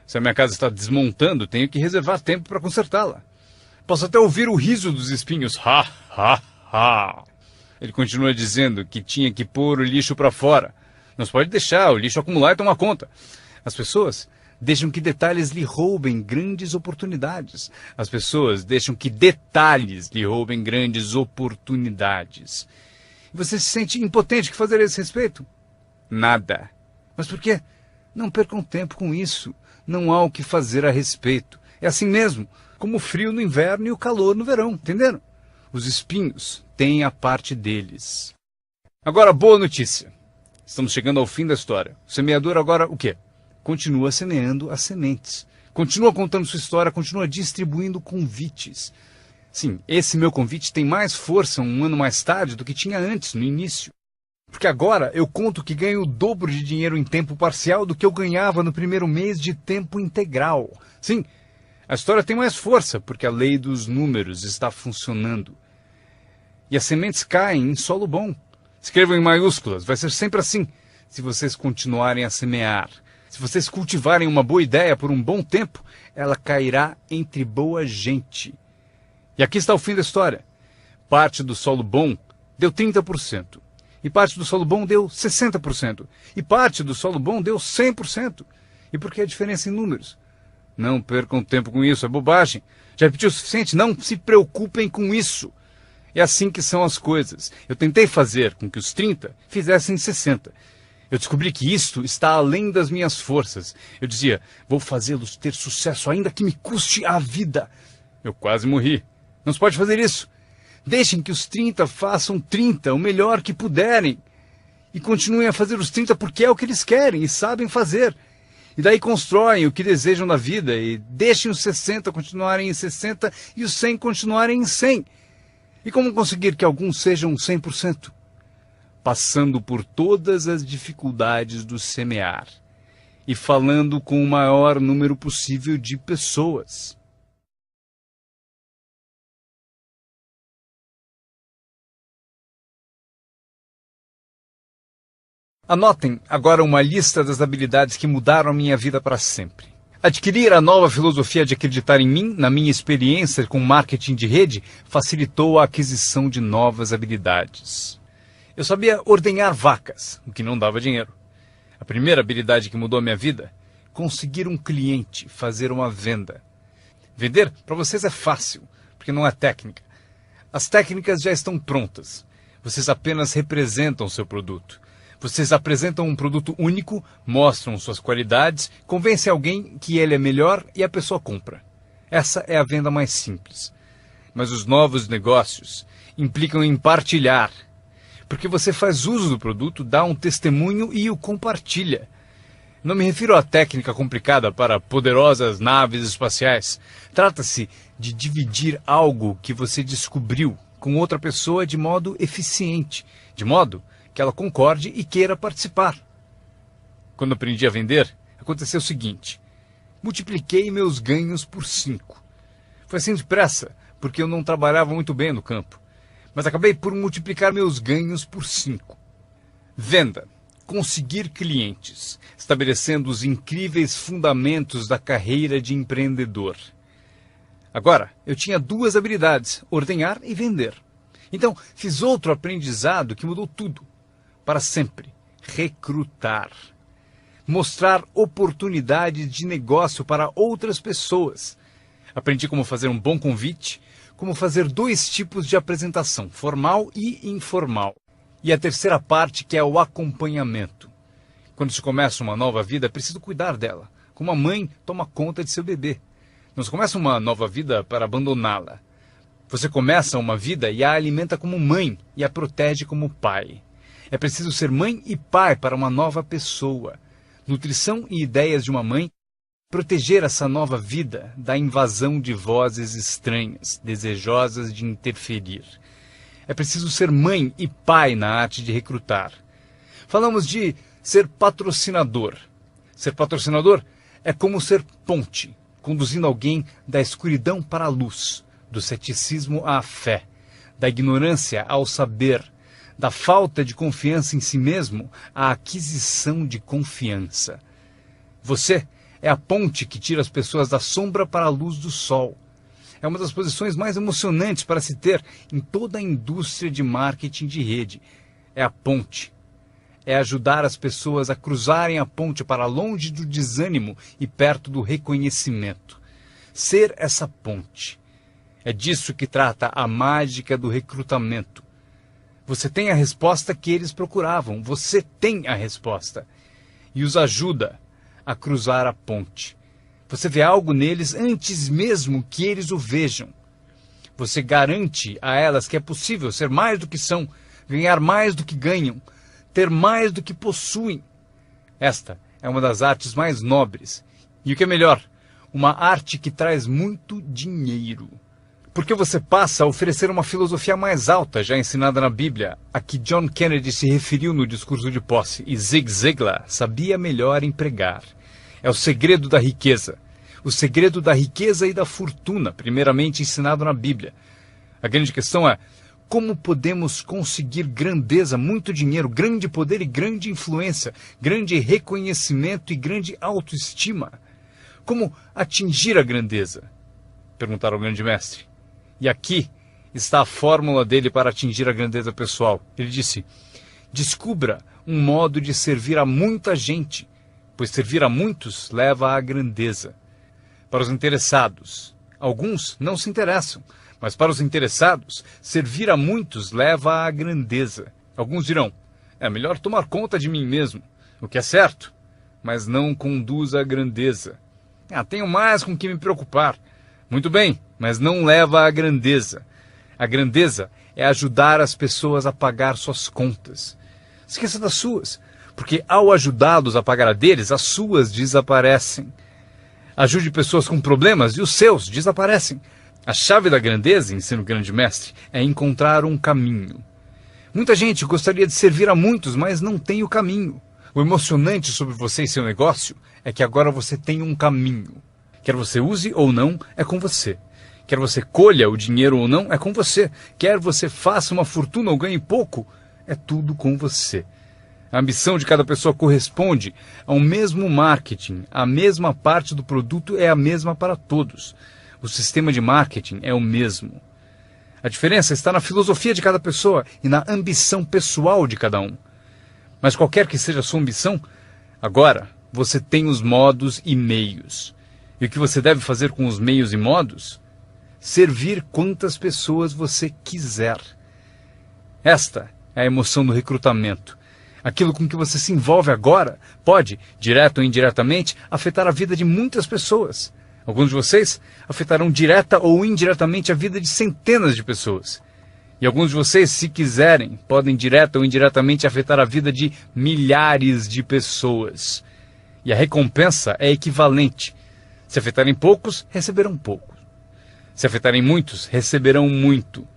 Se a minha casa está desmontando, tenho que reservar tempo para consertá-la. Posso até ouvir o riso dos espinhos. Ha, ha, ha. Ele continua dizendo que tinha que pôr o lixo para fora. Não se pode deixar o lixo acumular e tomar conta. As pessoas deixam que detalhes lhe roubem grandes oportunidades. As pessoas deixam que detalhes lhe roubem grandes oportunidades. E você se sente impotente. O que fazer a esse respeito? Nada. Mas por quê? Não percam tempo com isso. Não há o que fazer a respeito. É assim mesmo, como o frio no inverno e o calor no verão, entenderam? Os espinhos têm a parte deles. Agora, boa notícia. Estamos chegando ao fim da história. O semeador agora, o quê? Continua semeando as sementes. Continua contando sua história, continua distribuindo convites. Sim, esse meu convite tem mais força um ano mais tarde do que tinha antes, no início. Porque agora eu conto que ganho o dobro de dinheiro em tempo parcial do que eu ganhava no primeiro mês de tempo integral. Sim, a história tem mais força, porque a lei dos números está funcionando. E as sementes caem em solo bom. Escrevam em maiúsculas, vai ser sempre assim, se vocês continuarem a semear. Se vocês cultivarem uma boa ideia por um bom tempo, ela cairá entre boa gente. E aqui está o fim da história. Parte do solo bom deu 30%. E parte do solo bom deu 60%. E parte do solo bom deu 100%. E por que a diferença em números? Não percam tempo com isso, é bobagem. Já repeti o suficiente? Não se preocupem com isso. É assim que são as coisas. Eu tentei fazer com que os 30 fizessem 60. Eu descobri que isto está além das minhas forças. Eu dizia, vou fazê-los ter sucesso, ainda que me custe a vida. Eu quase morri. Não se pode fazer isso. Deixem que os 30 façam 30, o melhor que puderem. E continuem a fazer os 30 porque é o que eles querem e sabem fazer. E daí constroem o que desejam na vida e deixem os 60 continuarem em 60 e os 100 continuarem em 100. E como conseguir que alguns sejam 100%? Passando por todas as dificuldades do semear e falando com o maior número possível de pessoas. Anotem agora uma lista das habilidades que mudaram a minha vida para sempre. Adquirir a nova filosofia de acreditar em mim, na minha experiência com marketing de rede, facilitou a aquisição de novas habilidades. Eu sabia ordenhar vacas, o que não dava dinheiro. A primeira habilidade que mudou a minha vida? Conseguir um cliente, fazer uma venda. Vender, para vocês, é fácil, porque não é técnica. As técnicas já estão prontas. Vocês apenas representam seu produto. Vocês apresentam um produto único, mostram suas qualidades, convencem alguém que ele é melhor e a pessoa compra. Essa é a venda mais simples. Mas os novos negócios implicam em partilhar. Porque você faz uso do produto, dá um testemunho e o compartilha. Não me refiro à técnica complicada para poderosas naves espaciais. Trata-se de dividir algo que você descobriu com outra pessoa de modo eficiente, de modo que ela concorde e queira participar. Quando aprendi a vender, aconteceu o seguinte. Multipliquei meus ganhos por 5. Foi assim depressa, porque eu não trabalhava muito bem no campo. Mas acabei por multiplicar meus ganhos por 5. Venda. Conseguir clientes, estabelecendo os incríveis fundamentos da carreira de empreendedor. Agora, eu tinha 2 habilidades, ordenhar e vender. Então, fiz outro aprendizado que mudou tudo. Para sempre, recrutar. Mostrar oportunidades de negócio para outras pessoas. Aprendi como fazer um bom convite, como fazer 2 tipos de apresentação, formal e informal. E a terceira parte, que é o acompanhamento. Quando se começa uma nova vida, é preciso cuidar dela. Como a mãe toma conta de seu bebê. Não se começa uma nova vida para abandoná-la. Você começa uma vida e a alimenta como mãe e a protege como pai. É preciso ser mãe e pai para uma nova pessoa. Nutrição e ideias de uma mãe. Proteger essa nova vida da invasão de vozes estranhas, desejosas de interferir. É preciso ser mãe e pai na arte de recrutar. Falamos de ser patrocinador. Ser patrocinador é como ser ponte, conduzindo alguém da escuridão para a luz, do ceticismo à fé, da ignorância ao saber, da falta de confiança em si mesmo à aquisição de confiança. Você é a ponte que tira as pessoas da sombra para a luz do sol. É uma das posições mais emocionantes para se ter em toda a indústria de marketing de rede. É a ponte. é ajudar as pessoas a cruzarem a ponte para longe do desânimo e perto do reconhecimento. Ser essa ponte. É disso que trata a mágica do recrutamento. Você tem a resposta que eles procuravam. Você tem a resposta. E os ajuda a cruzar a ponte. Você vê algo neles antes mesmo que eles o vejam. Você garante a elas que é possível ser mais do que são, ganhar mais do que ganham, ter mais do que possuem. Esta é uma das artes mais nobres. E o que é melhor, uma arte que traz muito dinheiro. Porque você passa a oferecer uma filosofia mais alta, já ensinada na Bíblia, a que John Kennedy se referiu no discurso de posse, e Zig Ziglar sabia melhor empregar. É o segredo da riqueza. O segredo da riqueza e da fortuna, primeiramente ensinado na Bíblia. A grande questão é, como podemos conseguir grandeza, muito dinheiro, grande poder e grande influência, grande reconhecimento e grande autoestima? Como atingir a grandeza? Perguntaram ao grande mestre. E aqui está a fórmula dele para atingir a grandeza pessoal. Ele disse, descubra um modo de servir a muita gente, pois servir a muitos leva à grandeza. Para os interessados, alguns não se interessam, mas para os interessados, servir a muitos leva à grandeza. Alguns dirão, é melhor tomar conta de mim mesmo, o que é certo, mas não conduz à grandeza. Tenho mais com que me preocupar. Muito bem, mas não leva à grandeza. A grandeza é ajudar as pessoas a pagar suas contas. Esqueça das suas, porque ao ajudá-los a pagar a deles, as suas desaparecem. Ajude pessoas com problemas e os seus desaparecem. A chave da grandeza, ensina o grande mestre, é encontrar um caminho. Muita gente gostaria de servir a muitos, mas não tem o caminho. O emocionante sobre você e seu negócio é que agora você tem um caminho. Quer você use ou não, é com você. Quer você colha o dinheiro ou não, é com você. Quer você faça uma fortuna ou ganhe pouco, é tudo com você. A ambição de cada pessoa corresponde ao mesmo marketing. A mesma parte do produto é a mesma para todos. O sistema de marketing é o mesmo. A diferença está na filosofia de cada pessoa e na ambição pessoal de cada um. Mas qualquer que seja a sua ambição, agora você tem os modos e meios. E o que você deve fazer com os meios e modos? Servir quantas pessoas você quiser. Esta é a emoção do recrutamento. Aquilo com que você se envolve agora pode, direto ou indiretamente, afetar a vida de muitas pessoas. Alguns de vocês afetarão direta ou indiretamente a vida de centenas de pessoas. E alguns de vocês, se quiserem, podem direta ou indiretamente afetar a vida de milhares de pessoas. E a recompensa é equivalente. Se afetarem poucos, receberão pouco. Se afetarem muitos, receberão muito.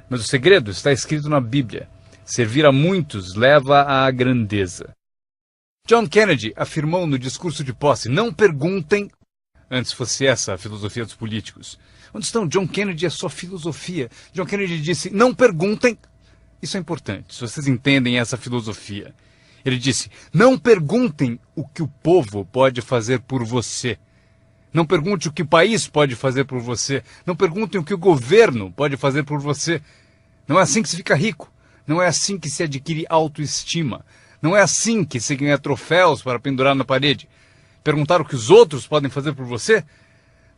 Mas o segredo está escrito na Bíblia. Servir a muitos leva à grandeza. John Kennedy afirmou no discurso de posse, não perguntem, antes fosse essa a filosofia dos políticos. Onde estão John Kennedy e a sua filosofia? John Kennedy disse, não perguntem. Isso é importante, se vocês entendem essa filosofia. Ele disse, não perguntem o que o povo pode fazer por você. Não pergunte o que o país pode fazer por você. Não perguntem o que o governo pode fazer por você. Não é assim que se fica rico. Não é assim que se adquire autoestima. Não é assim que se ganha troféus para pendurar na parede. Perguntar o que os outros podem fazer por você?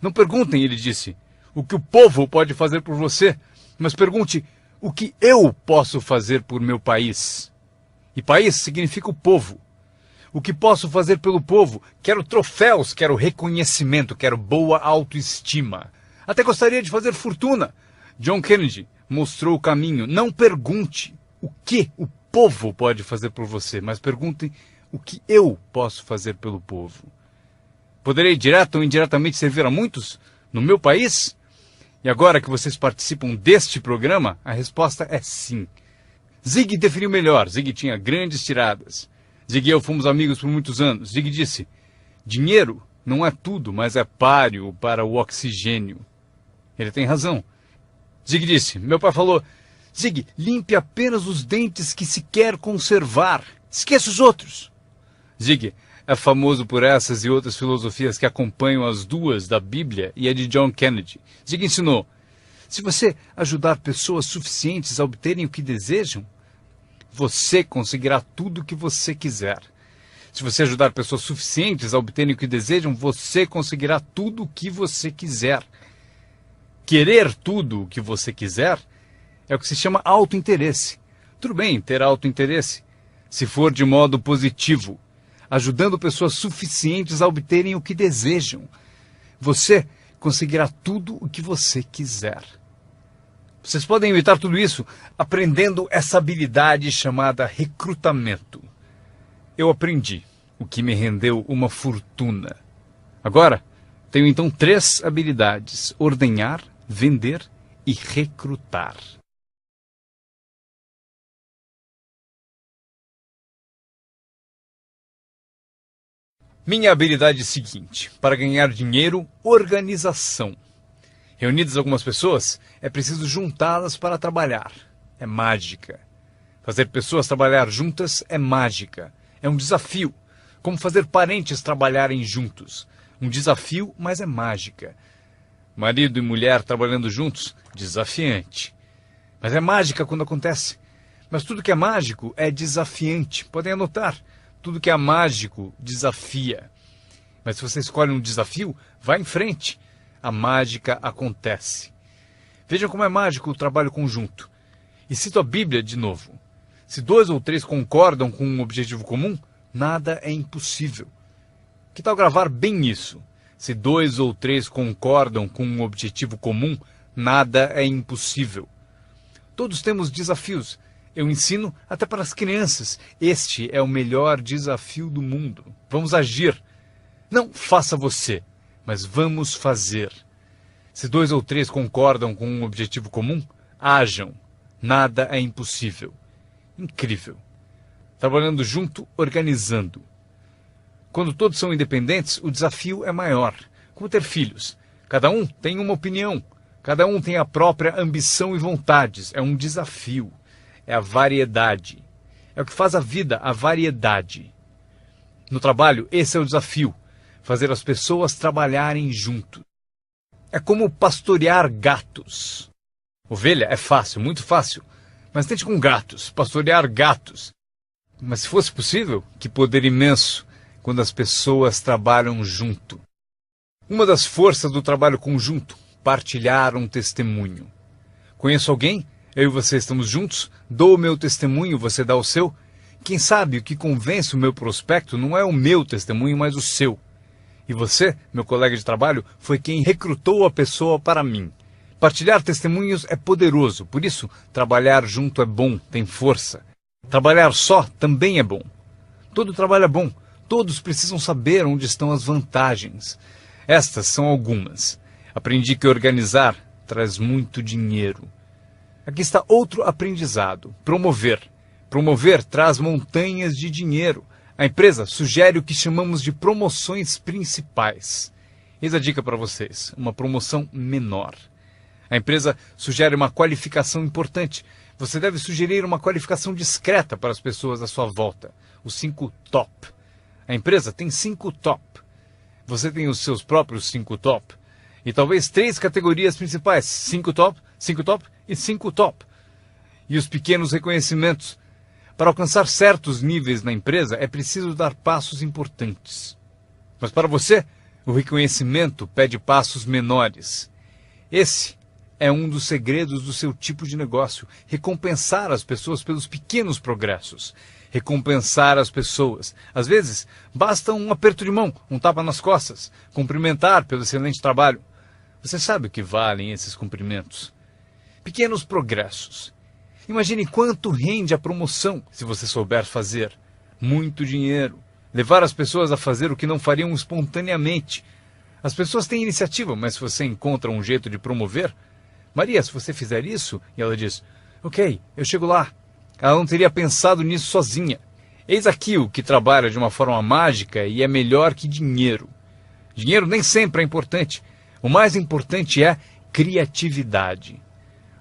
Não perguntem, ele disse, o que o povo pode fazer por você, mas pergunte o que eu posso fazer por meu país. E país significa o povo. O que posso fazer pelo povo? Quero troféus, quero reconhecimento, quero boa autoestima. Até gostaria de fazer fortuna. John Kennedy mostrou o caminho. Não pergunte o que o povo pode fazer por você, mas pergunte o que eu posso fazer pelo povo. Poderei direto ou indiretamente servir a muitos no meu país? E agora que vocês participam deste programa, a resposta é sim. Zig definiu melhor. Zig tinha grandes tiradas. Zig e eu fomos amigos por muitos anos. Zig disse, dinheiro não é tudo, mas é páreo para o oxigênio. Ele tem razão. Zig disse, meu pai falou, Zig, limpe apenas os dentes que se quer conservar. Esqueça os outros. Zig é famoso por essas e outras filosofias que acompanham as duas da Bíblia e a de John Kennedy. Zig ensinou, se você ajudar pessoas suficientes a obterem o que desejam, você conseguirá tudo o que você quiser. Se você ajudar pessoas suficientes a obterem o que desejam, você conseguirá tudo o que você quiser. Querer tudo o que você quiser é o que se chama autointeresse. Tudo bem ter autointeresse, se for de modo positivo, ajudando pessoas suficientes a obterem o que desejam. Você conseguirá tudo o que você quiser. Vocês podem evitar tudo isso aprendendo essa habilidade chamada recrutamento. Eu aprendi, o que me rendeu uma fortuna. Agora, tenho então 3 habilidades: ordenhar, vender e recrutar. Minha habilidade é a seguinte: para ganhar dinheiro, organização. Reunidas algumas pessoas, é preciso juntá-las para trabalhar. É mágica. Fazer pessoas trabalhar juntas é mágica. É um desafio. Como fazer parentes trabalharem juntos. Um desafio, mas é mágica. Marido e mulher trabalhando juntos, desafiante. Mas é mágica quando acontece. Mas tudo que é mágico é desafiante. Podem anotar. Tudo que é mágico desafia. Mas se você escolhe um desafio, vá em frente. A mágica acontece. Vejam como é mágico o trabalho conjunto. E cito a Bíblia de novo. Se 2 ou 3 concordam com um objetivo comum, nada é impossível. Que tal gravar bem isso? Se 2 ou 3 concordam com um objetivo comum, nada é impossível. Todos temos desafios. Eu ensino até para as crianças. Este é o melhor desafio do mundo. Vamos agir. Não faça você, mas vamos fazer. Se 2 ou 3 concordam com um objetivo comum, hajam. Nada é impossível. Incrível. Trabalhando junto, organizando. Quando todos são independentes, o desafio é maior. Como ter filhos. Cada um tem uma opinião. Cada um tem a própria ambição e vontades. É um desafio. É a variedade. É o que faz a vida, a variedade. No trabalho, esse é o desafio. Fazer as pessoas trabalharem junto. É como pastorear gatos. Ovelha é fácil, muito fácil. Mas tente com gatos, pastorear gatos. Mas se fosse possível, que poder imenso quando as pessoas trabalham junto. Uma das forças do trabalho conjunto, partilhar um testemunho. Conheço alguém? Eu e você estamos juntos? Dou o meu testemunho, você dá o seu? Quem sabe o que convence o meu prospecto não é o meu testemunho, mas o seu. E você, meu colega de trabalho, foi quem recrutou a pessoa para mim. Partilhar testemunhos é poderoso, por isso, trabalhar junto é bom, tem força. Trabalhar só também é bom. Todo trabalho é bom, todos precisam saber onde estão as vantagens. Estas são algumas. Aprendi que organizar traz muito dinheiro. Aqui está outro aprendizado, promover. Promover traz montanhas de dinheiro. A empresa sugere o que chamamos de promoções principais. Eis a dica para vocês, uma promoção menor. A empresa sugere uma qualificação importante. Você deve sugerir uma qualificação discreta para as pessoas à sua volta. Os 5 top. A empresa tem 5 top. Você tem os seus próprios 5 top. E talvez 3 categorias principais. 5 top, 5 top e 5 top. E os pequenos reconhecimentos. Para alcançar certos níveis na empresa, é preciso dar passos importantes. Mas para você, o reconhecimento pede passos menores. Esse é um dos segredos do seu tipo de negócio. Recompensar as pessoas pelos pequenos progressos. Recompensar as pessoas. Às vezes, basta um aperto de mão, um tapa nas costas. Cumprimentar pelo excelente trabalho. Você sabe o que valem esses cumprimentos. Pequenos progressos. Imagine quanto rende a promoção se você souber fazer. Muito dinheiro. Levar as pessoas a fazer o que não fariam espontaneamente. As pessoas têm iniciativa, mas se você encontra um jeito de promover... Maria, se você fizer isso... E ela diz, ok, eu chego lá. Ela não teria pensado nisso sozinha. Eis aqui o que trabalha de uma forma mágica e é melhor que dinheiro. Dinheiro nem sempre é importante. O mais importante é criatividade.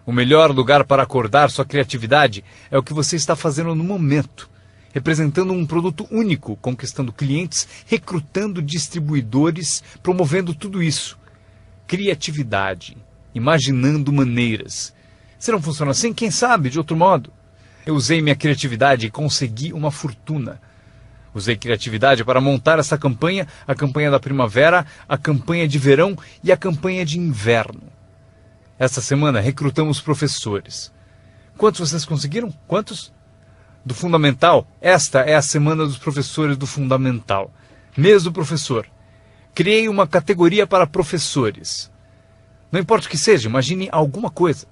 O melhor lugar para acordar sua criatividade é o que você está fazendo no momento. Representando um produto único, conquistando clientes, recrutando distribuidores, promovendo tudo isso. Criatividade. Imaginando maneiras. Se não funciona assim, quem sabe de outro modo? Eu usei minha criatividade e consegui uma fortuna. Usei criatividade para montar essa campanha, a campanha da primavera, a campanha de verão e a campanha de inverno. Essa semana recrutamos professores. Quantos vocês conseguiram? Quantos? Do Fundamental, esta é a semana dos professores do Fundamental. Mês do professor. Criei uma categoria para professores. Não importa o que seja, imagine alguma coisa,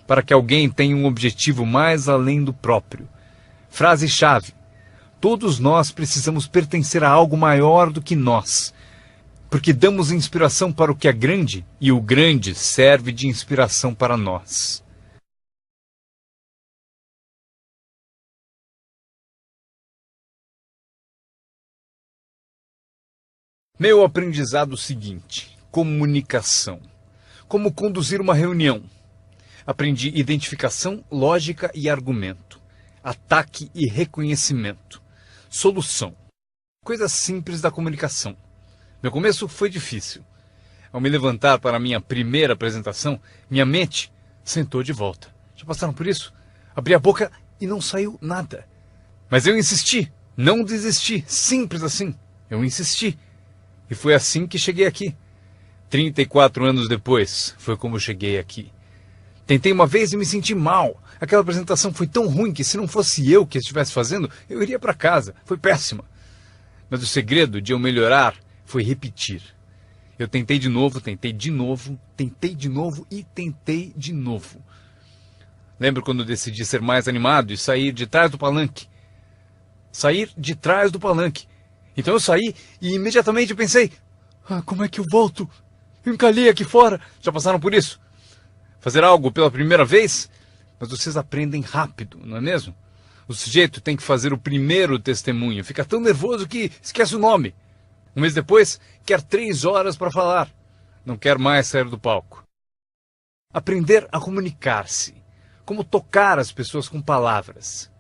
para que alguém tenha um objetivo mais além do próprio. Frase-chave. Todos nós precisamos pertencer a algo maior do que nós, porque damos inspiração para o que é grande e o grande serve de inspiração para nós. Meu aprendizado seguinte: comunicação. Como conduzir uma reunião. Aprendi identificação, lógica e argumento. Ataque e reconhecimento. Solução. Coisas simples da comunicação. Meu começo foi difícil. Ao me levantar para a minha primeira apresentação, minha mente sentou de volta. Já passaram por isso? Abri a boca e não saiu nada. Mas eu insisti, não desisti, simples assim. Eu insisti. E foi assim que cheguei aqui. 34 anos depois, foi como eu cheguei aqui. Tentei uma vez e me senti mal. Aquela apresentação foi tão ruim que se não fosse eu que estivesse fazendo, eu iria para casa. Foi péssima. Mas o segredo de eu melhorar foi repetir. Eu tentei de novo, tentei de novo, tentei de novo e tentei de novo. Lembro quando eu decidi ser mais animado e sair de trás do palanque. Sair de trás do palanque. Então eu saí e imediatamente pensei, como é que eu volto? Eu encalhei aqui fora. Já passaram por isso? Fazer algo pela primeira vez? Mas vocês aprendem rápido, não é mesmo? O sujeito tem que fazer o primeiro testemunho. Fica tão nervoso que esquece o nome. Um mês depois, quer 3 horas para falar. Não quer mais sair do palco. Aprender a comunicar-se. Como tocar as pessoas com palavras.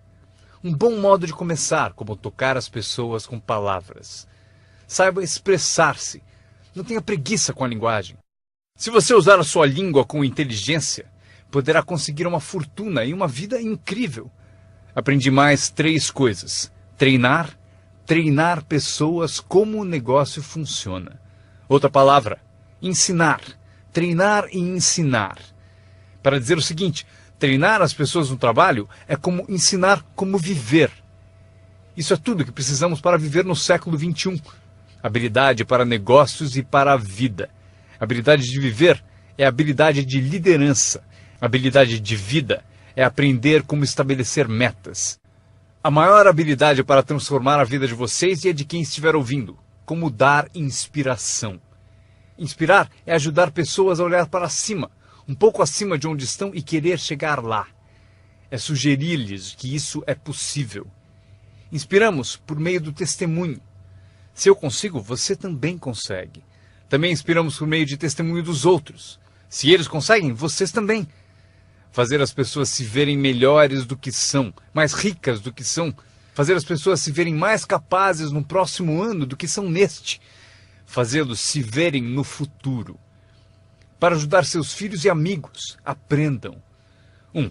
Um bom modo de começar, como tocar as pessoas com palavras. Saiba expressar-se. Não tenha preguiça com a linguagem. Se você usar a sua língua com inteligência, poderá conseguir uma fortuna e uma vida incrível. Aprendi mais 3 coisas. Treinar pessoas como o negócio funciona. Outra palavra, ensinar. Treinar e ensinar. Para dizer o seguinte, treinar as pessoas no trabalho é como ensinar como viver. Isso é tudo que precisamos para viver no século XXI. Habilidade para negócios e para a vida. Habilidade de viver é habilidade de liderança. Habilidade de vida é aprender como estabelecer metas. A maior habilidade para transformar a vida de vocês e a de quem estiver ouvindo. Como dar inspiração. Inspirar é ajudar pessoas a olhar para cima, um pouco acima de onde estão e querer chegar lá. É sugerir-lhes que isso é possível. Inspiramos por meio do testemunho. Se eu consigo, você também consegue. Também inspiramos por meio de testemunho dos outros. Se eles conseguem, vocês também. Fazer as pessoas se verem melhores do que são, mais ricas do que são. Fazer as pessoas se verem mais capazes no próximo ano do que são neste. Fazê-los se verem no futuro. Para ajudar seus filhos e amigos, aprendam. 1.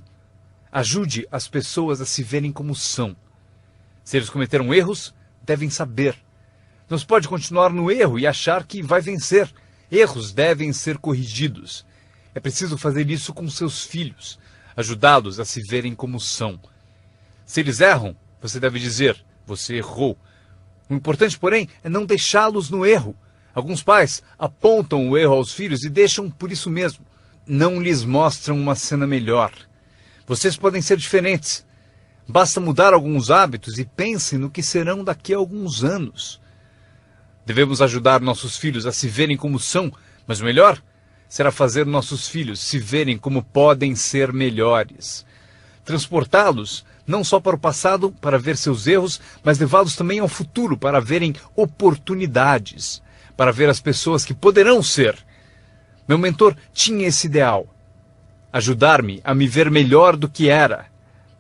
Ajude as pessoas a se verem como são. Se eles cometeram erros, devem saber. Não se pode continuar no erro e achar que vai vencer. Erros devem ser corrigidos. É preciso fazer isso com seus filhos, ajudá-los a se verem como são. Se eles erram, você deve dizer, você errou. O importante, porém, é não deixá-los no erro. Alguns pais apontam o erro aos filhos e deixam por isso mesmo. Não lhes mostram uma cena melhor. Vocês podem ser diferentes. Basta mudar alguns hábitos e pensem no que serão daqui a alguns anos. Devemos ajudar nossos filhos a se verem como são, mas o melhor será fazer nossos filhos se verem como podem ser melhores. Transportá-los não só para o passado, para ver seus erros, mas levá-los também ao futuro, para verem oportunidades, para ver as pessoas que poderão ser. Meu mentor tinha esse ideal, ajudar-me a me ver melhor do que era.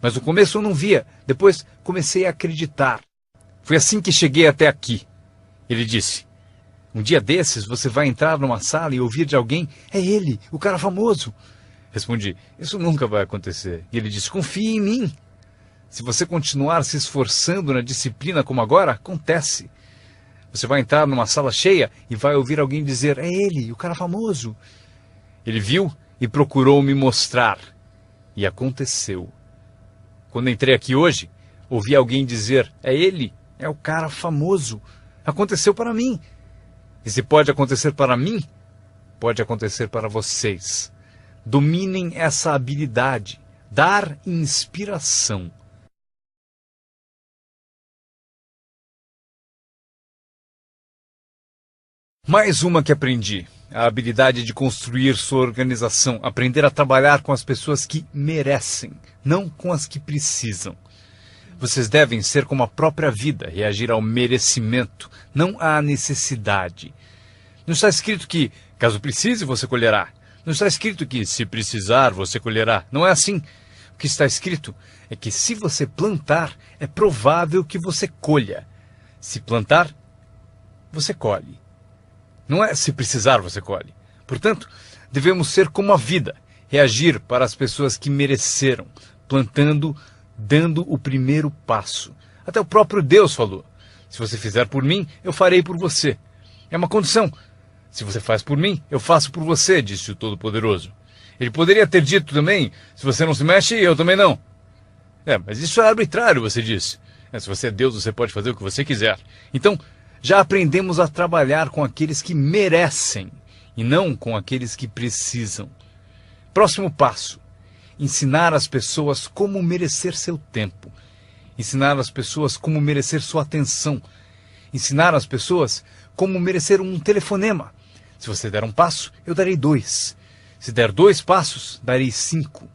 Mas no começo eu não via, depois comecei a acreditar. Foi assim que cheguei até aqui. Ele disse, um dia desses você vai entrar numa sala e ouvir de alguém, é ele, o cara famoso. Respondi, isso nunca vai acontecer. E ele disse, confie em mim. Se você continuar se esforçando na disciplina como agora, acontece. Você vai entrar numa sala cheia e vai ouvir alguém dizer: é ele, o cara famoso. Ele viu e procurou me mostrar. E aconteceu. Quando entrei aqui hoje, ouvi alguém dizer: é ele, é o cara famoso. Aconteceu para mim. E se pode acontecer para mim, pode acontecer para vocês. Dominem essa habilidade. Dar inspiração. Mais uma que aprendi, a habilidade de construir sua organização, aprender a trabalhar com as pessoas que merecem, não com as que precisam. Vocês devem ser como a própria vida, reagir ao merecimento, não à necessidade. Não está escrito que, caso precise, você colherá. Não está escrito que, se precisar, você colherá. Não é assim. O que está escrito é que, se você plantar, é provável que você colha. Se plantar, você colhe. Não é se precisar, você colhe. Portanto, devemos ser como a vida, reagir para as pessoas que mereceram, plantando, dando o primeiro passo. Até o próprio Deus falou: se você fizer por mim, eu farei por você. É uma condição. Se você faz por mim, eu faço por você, disse o Todo-Poderoso. Ele poderia ter dito também: se você não se mexe, eu também não. Mas isso é arbitrário, você disse. Se você é Deus, você pode fazer o que você quiser. Então, já aprendemos a trabalhar com aqueles que merecem e não com aqueles que precisam. Próximo passo: ensinar as pessoas como merecer seu tempo. Ensinar as pessoas como merecer sua atenção. Ensinar as pessoas como merecer um telefonema. Se você der um passo, eu darei 2. Se der 2 passos, darei 5.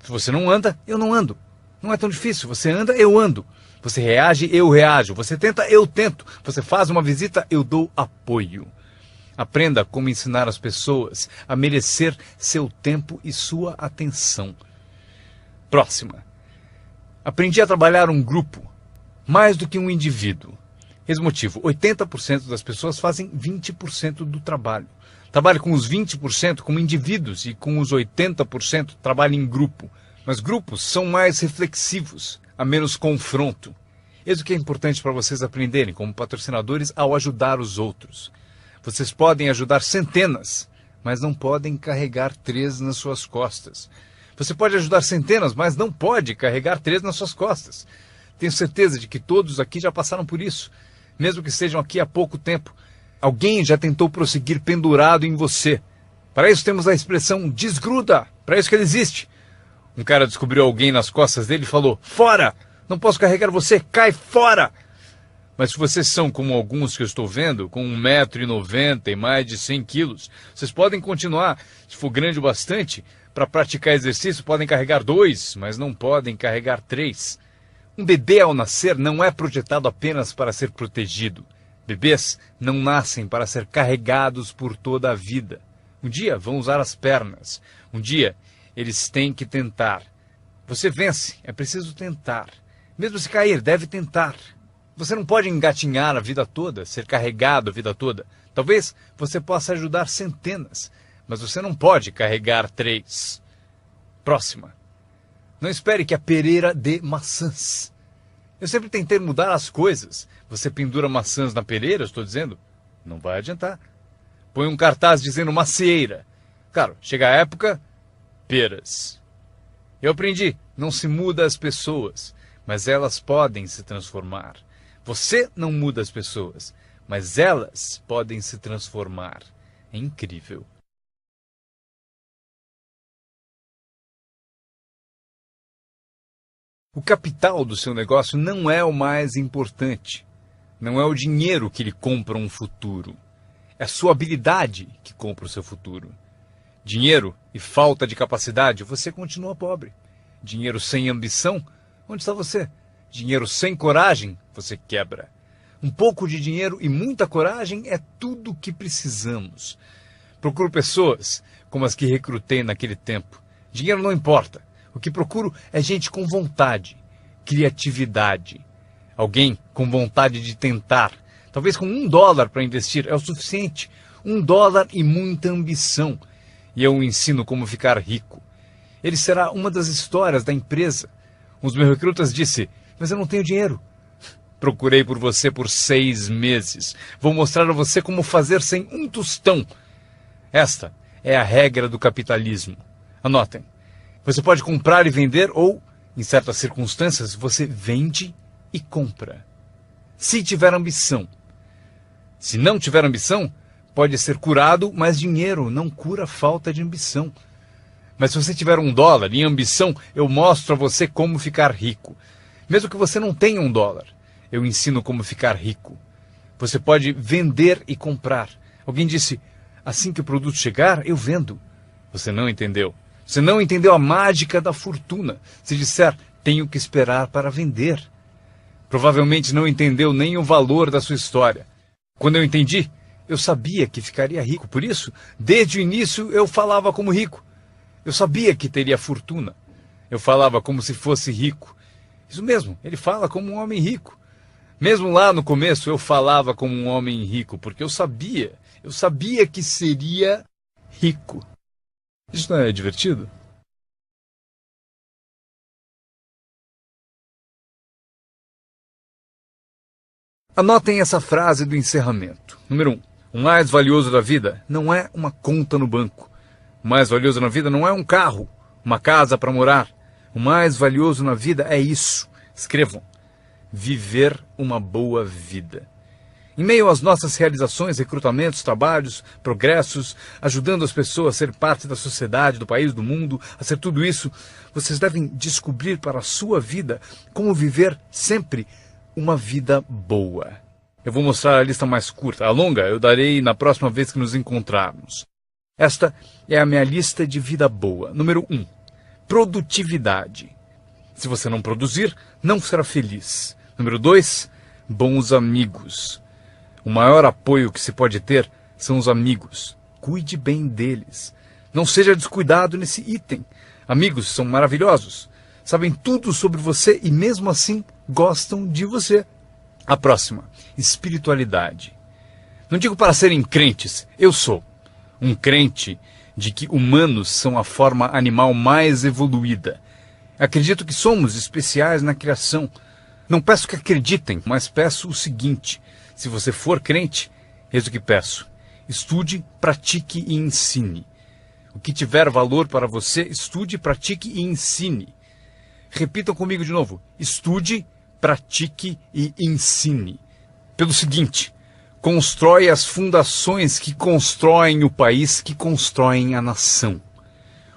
Se você não anda, eu não ando. Não é tão difícil. Você anda, eu ando. Você reage, eu reajo. Você tenta, eu tento. Você faz uma visita, eu dou apoio. Aprenda como ensinar as pessoas a merecer seu tempo e sua atenção. Próxima. Aprendi a trabalhar um grupo, mais do que um indivíduo. Esse motivo: 80% das pessoas fazem 20% do trabalho. Trabalhe com os 20% como indivíduos e com os 80% trabalhe em grupo. Mas grupos são mais reflexivos, há menos confronto. Eis o que é importante para vocês aprenderem como patrocinadores ao ajudar os outros. Vocês podem ajudar centenas, mas não podem carregar 3 nas suas costas. Você pode ajudar centenas, mas não pode carregar 3 nas suas costas. Tenho certeza de que todos aqui já passaram por isso. Mesmo que estejam aqui há pouco tempo, alguém já tentou prosseguir pendurado em você. Para isso temos a expressão desgruda, para isso que ele existe. Um cara descobriu alguém nas costas dele e falou: fora! Não posso carregar você, cai fora! Mas se vocês são como alguns que eu estou vendo, com 1,90 m e mais de 100 quilos, vocês podem continuar. Se for grande o bastante, para praticar exercício podem carregar 2, mas não podem carregar 3. Um bebê ao nascer não é projetado apenas para ser protegido. Bebês não nascem para ser carregados por toda a vida. Um dia vão usar as pernas. Um dia eles têm que tentar. Você vence, é preciso tentar. Mesmo se cair, deve tentar. Você não pode engatinhar a vida toda, ser carregado a vida toda. Talvez você possa ajudar centenas, mas você não pode carregar 3. Próxima. Não espere que a pereira dê maçãs. Eu sempre tentei mudar as coisas. Você pendura maçãs na pereira, eu estou dizendo? Não vai adiantar. Põe um cartaz dizendo macieira. Claro, chega a época, peras. Eu aprendi, não se muda as pessoas, mas elas podem se transformar. Você não muda as pessoas, mas elas podem se transformar. É incrível. O capital do seu negócio não é o mais importante. Não é o dinheiro que lhe compra um futuro. É a sua habilidade que compra o seu futuro. Dinheiro e falta de capacidade, você continua pobre. Dinheiro sem ambição, onde está você? Dinheiro sem coragem, você quebra. Um pouco de dinheiro e muita coragem é tudo o que precisamos. Procuro pessoas como as que recrutei naquele tempo. Dinheiro não importa. O que procuro é gente com vontade, criatividade. Alguém com vontade de tentar. Talvez com $1 para investir é o suficiente. $1 e muita ambição. E eu o ensino como ficar rico. Ele será uma das histórias da empresa. Um dos meus recrutas disse: mas eu não tenho dinheiro. Procurei por você por 6 meses. Vou mostrar a você como fazer sem um tostão. Esta é a regra do capitalismo. Anotem. Você pode comprar e vender ou, em certas circunstâncias, você vende e compra. Se tiver ambição. Se não tiver ambição, pode ser curado, mas dinheiro não cura a falta de ambição. Mas se você tiver $1 e ambição, eu mostro a você como ficar rico. Mesmo que você não tenha $1, eu ensino como ficar rico. Você pode vender e comprar. Alguém disse: assim que o produto chegar, eu vendo. Você não entendeu. Você não entendeu a mágica da fortuna. Se disser: tenho que esperar para vender. Provavelmente não entendeu nem o valor da sua história. Quando eu entendi, eu sabia que ficaria rico. Por isso, desde o início, eu falava como rico. Eu sabia que teria fortuna. Eu falava como se fosse rico. Isso mesmo, ele fala como um homem rico. Mesmo lá no começo, eu falava como um homem rico, porque eu sabia que seria rico. Isso não é divertido? Anotem essa frase do encerramento. Número 1. O mais valioso da vida não é uma conta no banco. O mais valioso na vida não é um carro, uma casa para morar. O mais valioso na vida é isso. Escrevam: viver uma boa vida. Em meio às nossas realizações, recrutamentos, trabalhos, progressos, ajudando as pessoas a ser parte da sociedade, do país, do mundo, a ser tudo isso, vocês devem descobrir para a sua vida como viver sempre uma vida boa. Eu vou mostrar a lista mais curta. A longa eu darei na próxima vez que nos encontrarmos. Esta é a minha lista de vida boa. Número 1. Produtividade. Se você não produzir, não será feliz. Número 2. Bons amigos. O maior apoio que se pode ter são os amigos. Cuide bem deles. Não seja descuidado nesse item. Amigos são maravilhosos. Sabem tudo sobre você e mesmo assim gostam de você. A próxima. Espiritualidade. Não digo para serem crentes. Eu sou um crente de que humanos são a forma animal mais evoluída. Acredito que somos especiais na criação. Não peço que acreditem, mas peço o seguinte: se você for crente, eis o que peço: estude, pratique e ensine. O que tiver valor para você, estude, pratique e ensine. Repitam comigo de novo: estude, pratique e ensine. Pelo seguinte: constrói as fundações que constroem o país, que constroem a nação.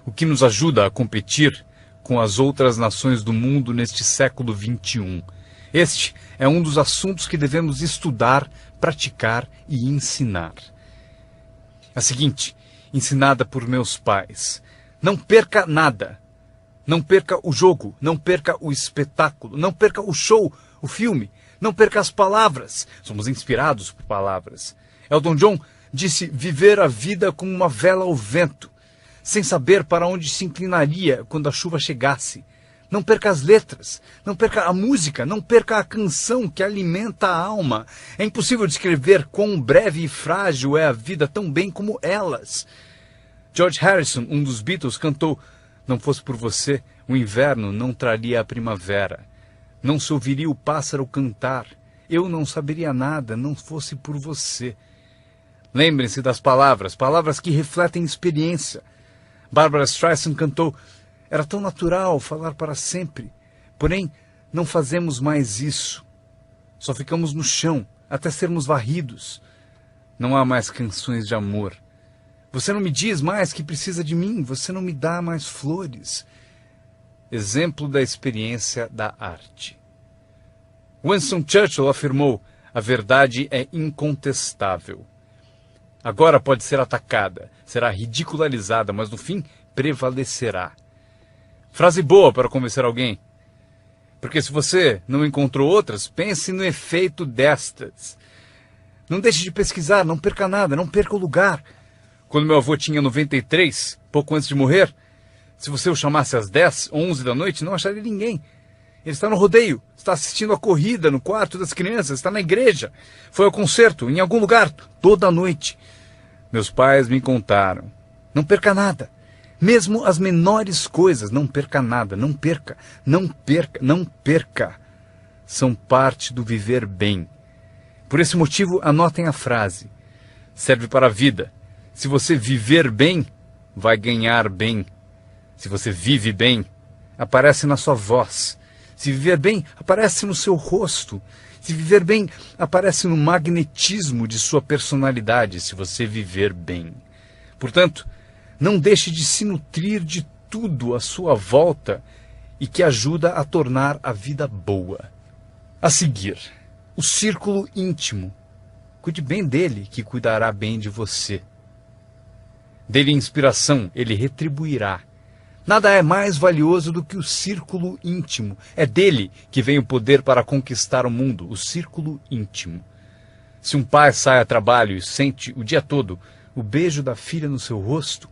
O que nos ajuda a competir com as outras nações do mundo neste século XXI. Este é um dos assuntos que devemos estudar, praticar e ensinar. A seguinte, ensinada por meus pais: não perca nada. Não perca o jogo, não perca o espetáculo, não perca o show, o filme, não perca as palavras. Somos inspirados por palavras. Elton John disse viver a vida como uma vela ao vento, sem saber para onde se inclinaria quando a chuva chegasse. Não perca as letras, não perca a música, não perca a canção que alimenta a alma. É impossível descrever quão breve e frágil é a vida tão bem como elas. George Harrison, um dos Beatles, cantou: não fosse por você, o inverno não traria a primavera. Não se ouviria o pássaro cantar. Eu não saberia nada, não fosse por você. Lembrem-se das palavras, palavras que refletem experiência. Barbra Streisand cantou: era tão natural falar para sempre. Porém, não fazemos mais isso. Só ficamos no chão, até sermos varridos. Não há mais canções de amor. Você não me diz mais que precisa de mim, você não me dá mais flores. Exemplo da experiência da arte. Winston Churchill afirmou: a verdade é incontestável. Agora pode ser atacada, será ridicularizada, mas no fim prevalecerá. Frase boa para convencer alguém. Porque se você não encontrou outras, pense no efeito destas. Não deixe de pesquisar, não perca nada, não perca o lugar. Quando meu avô tinha 93, pouco antes de morrer, se você o chamasse às 10, 11 da noite, não acharia ninguém. Ele está no rodeio, está assistindo a corrida no quarto das crianças, está na igreja, foi ao concerto, em algum lugar, toda a noite. Meus pais me contaram: não perca nada, Mesmo as menores coisas, não perca nada, não perca, não perca, não perca. São parte do viver bem. Por esse motivo, anotem a frase. Serve para a vida. Se você viver bem, vai ganhar bem. Se você vive bem, aparece na sua voz. Se viver bem, aparece no seu rosto. Se viver bem, aparece no magnetismo de sua personalidade, se você viver bem. Portanto, não deixe de se nutrir de tudo à sua volta e que ajuda a tornar a vida boa. A seguir, o círculo íntimo. Cuide bem dele, que cuidará bem de você. Dê-lhe inspiração, ele retribuirá. Nada é mais valioso do que o círculo íntimo. É dele que vem o poder para conquistar o mundo, o círculo íntimo. Se um pai sai a trabalho e sente o dia todo o beijo da filha no seu rosto,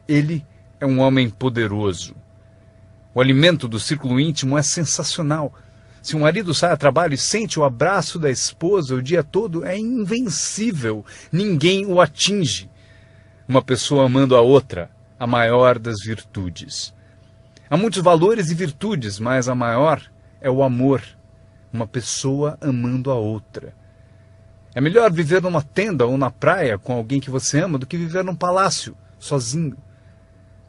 ele é um homem poderoso. O alimento do círculo íntimo é sensacional. Se um marido sai a trabalho e sente o abraço da esposa o dia todo, é invencível. Ninguém o atinge. Uma pessoa amando a outra, a maior das virtudes. Há muitos valores e virtudes, mas a maior é o amor. Uma pessoa amando a outra. É melhor viver numa tenda ou na praia com alguém que você ama do que viver num palácio, sozinho.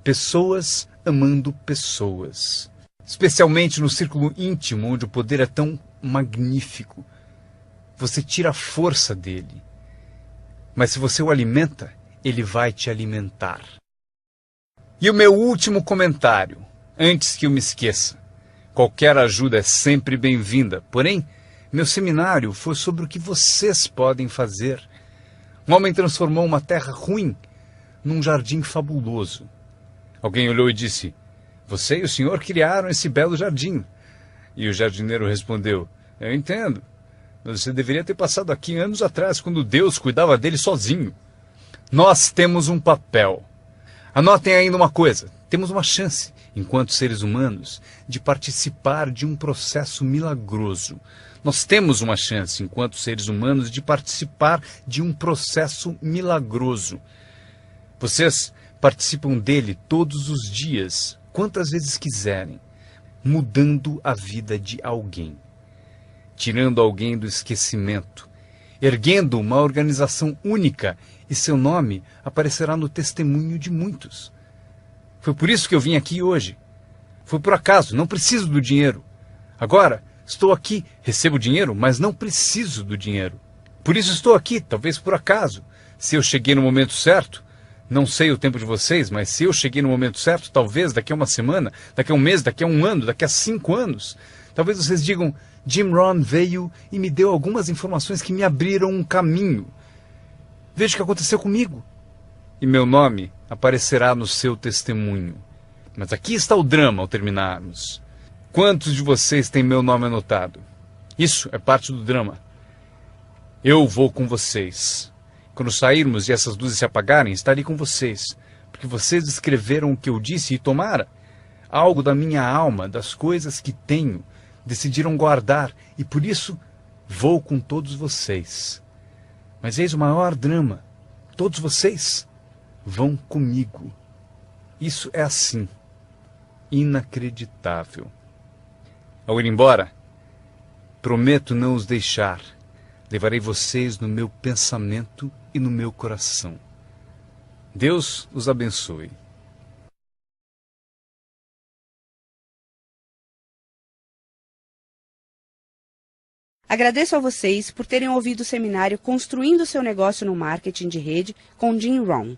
Pessoas amando pessoas. Especialmente no círculo íntimo, onde o poder é tão magnífico. Você tira a força dele. Mas se você o alimenta, ele vai te alimentar. E o meu último comentário, antes que eu me esqueça. Qualquer ajuda é sempre bem-vinda, porém, meu seminário foi sobre o que vocês podem fazer. Um homem transformou uma terra ruim num jardim fabuloso. Alguém olhou e disse, você e o senhor criaram esse belo jardim. E o jardineiro respondeu, eu entendo, mas você deveria ter passado aqui anos atrás, quando Deus cuidava dele sozinho. Nós temos um papel. Anotem ainda uma coisa, temos uma chance, enquanto seres humanos, de participar de um processo milagroso. Nós temos uma chance, enquanto seres humanos, de participar de um processo milagroso. Vocês participam dele todos os dias, quantas vezes quiserem, mudando a vida de alguém, tirando alguém do esquecimento, erguendo uma organização única, e seu nome aparecerá no testemunho de muitos. Foi por isso que eu vim aqui hoje. Foi por acaso, não preciso do dinheiro. Agora, estou aqui, recebo dinheiro, mas não preciso do dinheiro. Por isso estou aqui, talvez por acaso. Se eu cheguei no momento certo, não sei o tempo de vocês, mas se eu cheguei no momento certo, talvez daqui a uma semana, daqui a um mês, daqui a um ano, daqui a 5 anos, talvez vocês digam, Jim Rohn veio e me deu algumas informações que me abriram um caminho. Veja o que aconteceu comigo. E meu nome aparecerá no seu testemunho. Mas aqui está o drama ao terminarmos. Quantos de vocês têm meu nome anotado? Isso é parte do drama. Eu vou com vocês. Quando sairmos e essas luzes se apagarem, estarei com vocês. Porque vocês escreveram o que eu disse e tomara algo da minha alma, das coisas que tenho, decidiram guardar. E por isso vou com todos vocês. Mas eis o maior drama. Todos vocês vão comigo. Isso é assim. Inacreditável. Ao ir embora, prometo não os deixar. Levarei vocês no meu pensamento e no meu coração. Deus os abençoe. Agradeço a vocês por terem ouvido o seminário Construindo seu Negócio no Marketing de Rede com Jim Rohn.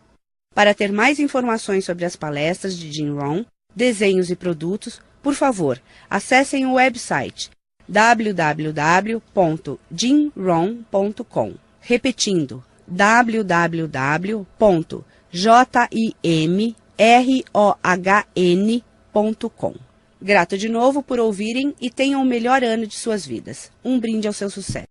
Para ter mais informações sobre as palestras de Jim Rohn, desenhos e produtos, por favor, acessem o website www.jimrohn.com. Repetindo, www.jimrohn.com. Grato de novo por ouvirem e tenham o melhor ano de suas vidas. Um brinde ao seu sucesso.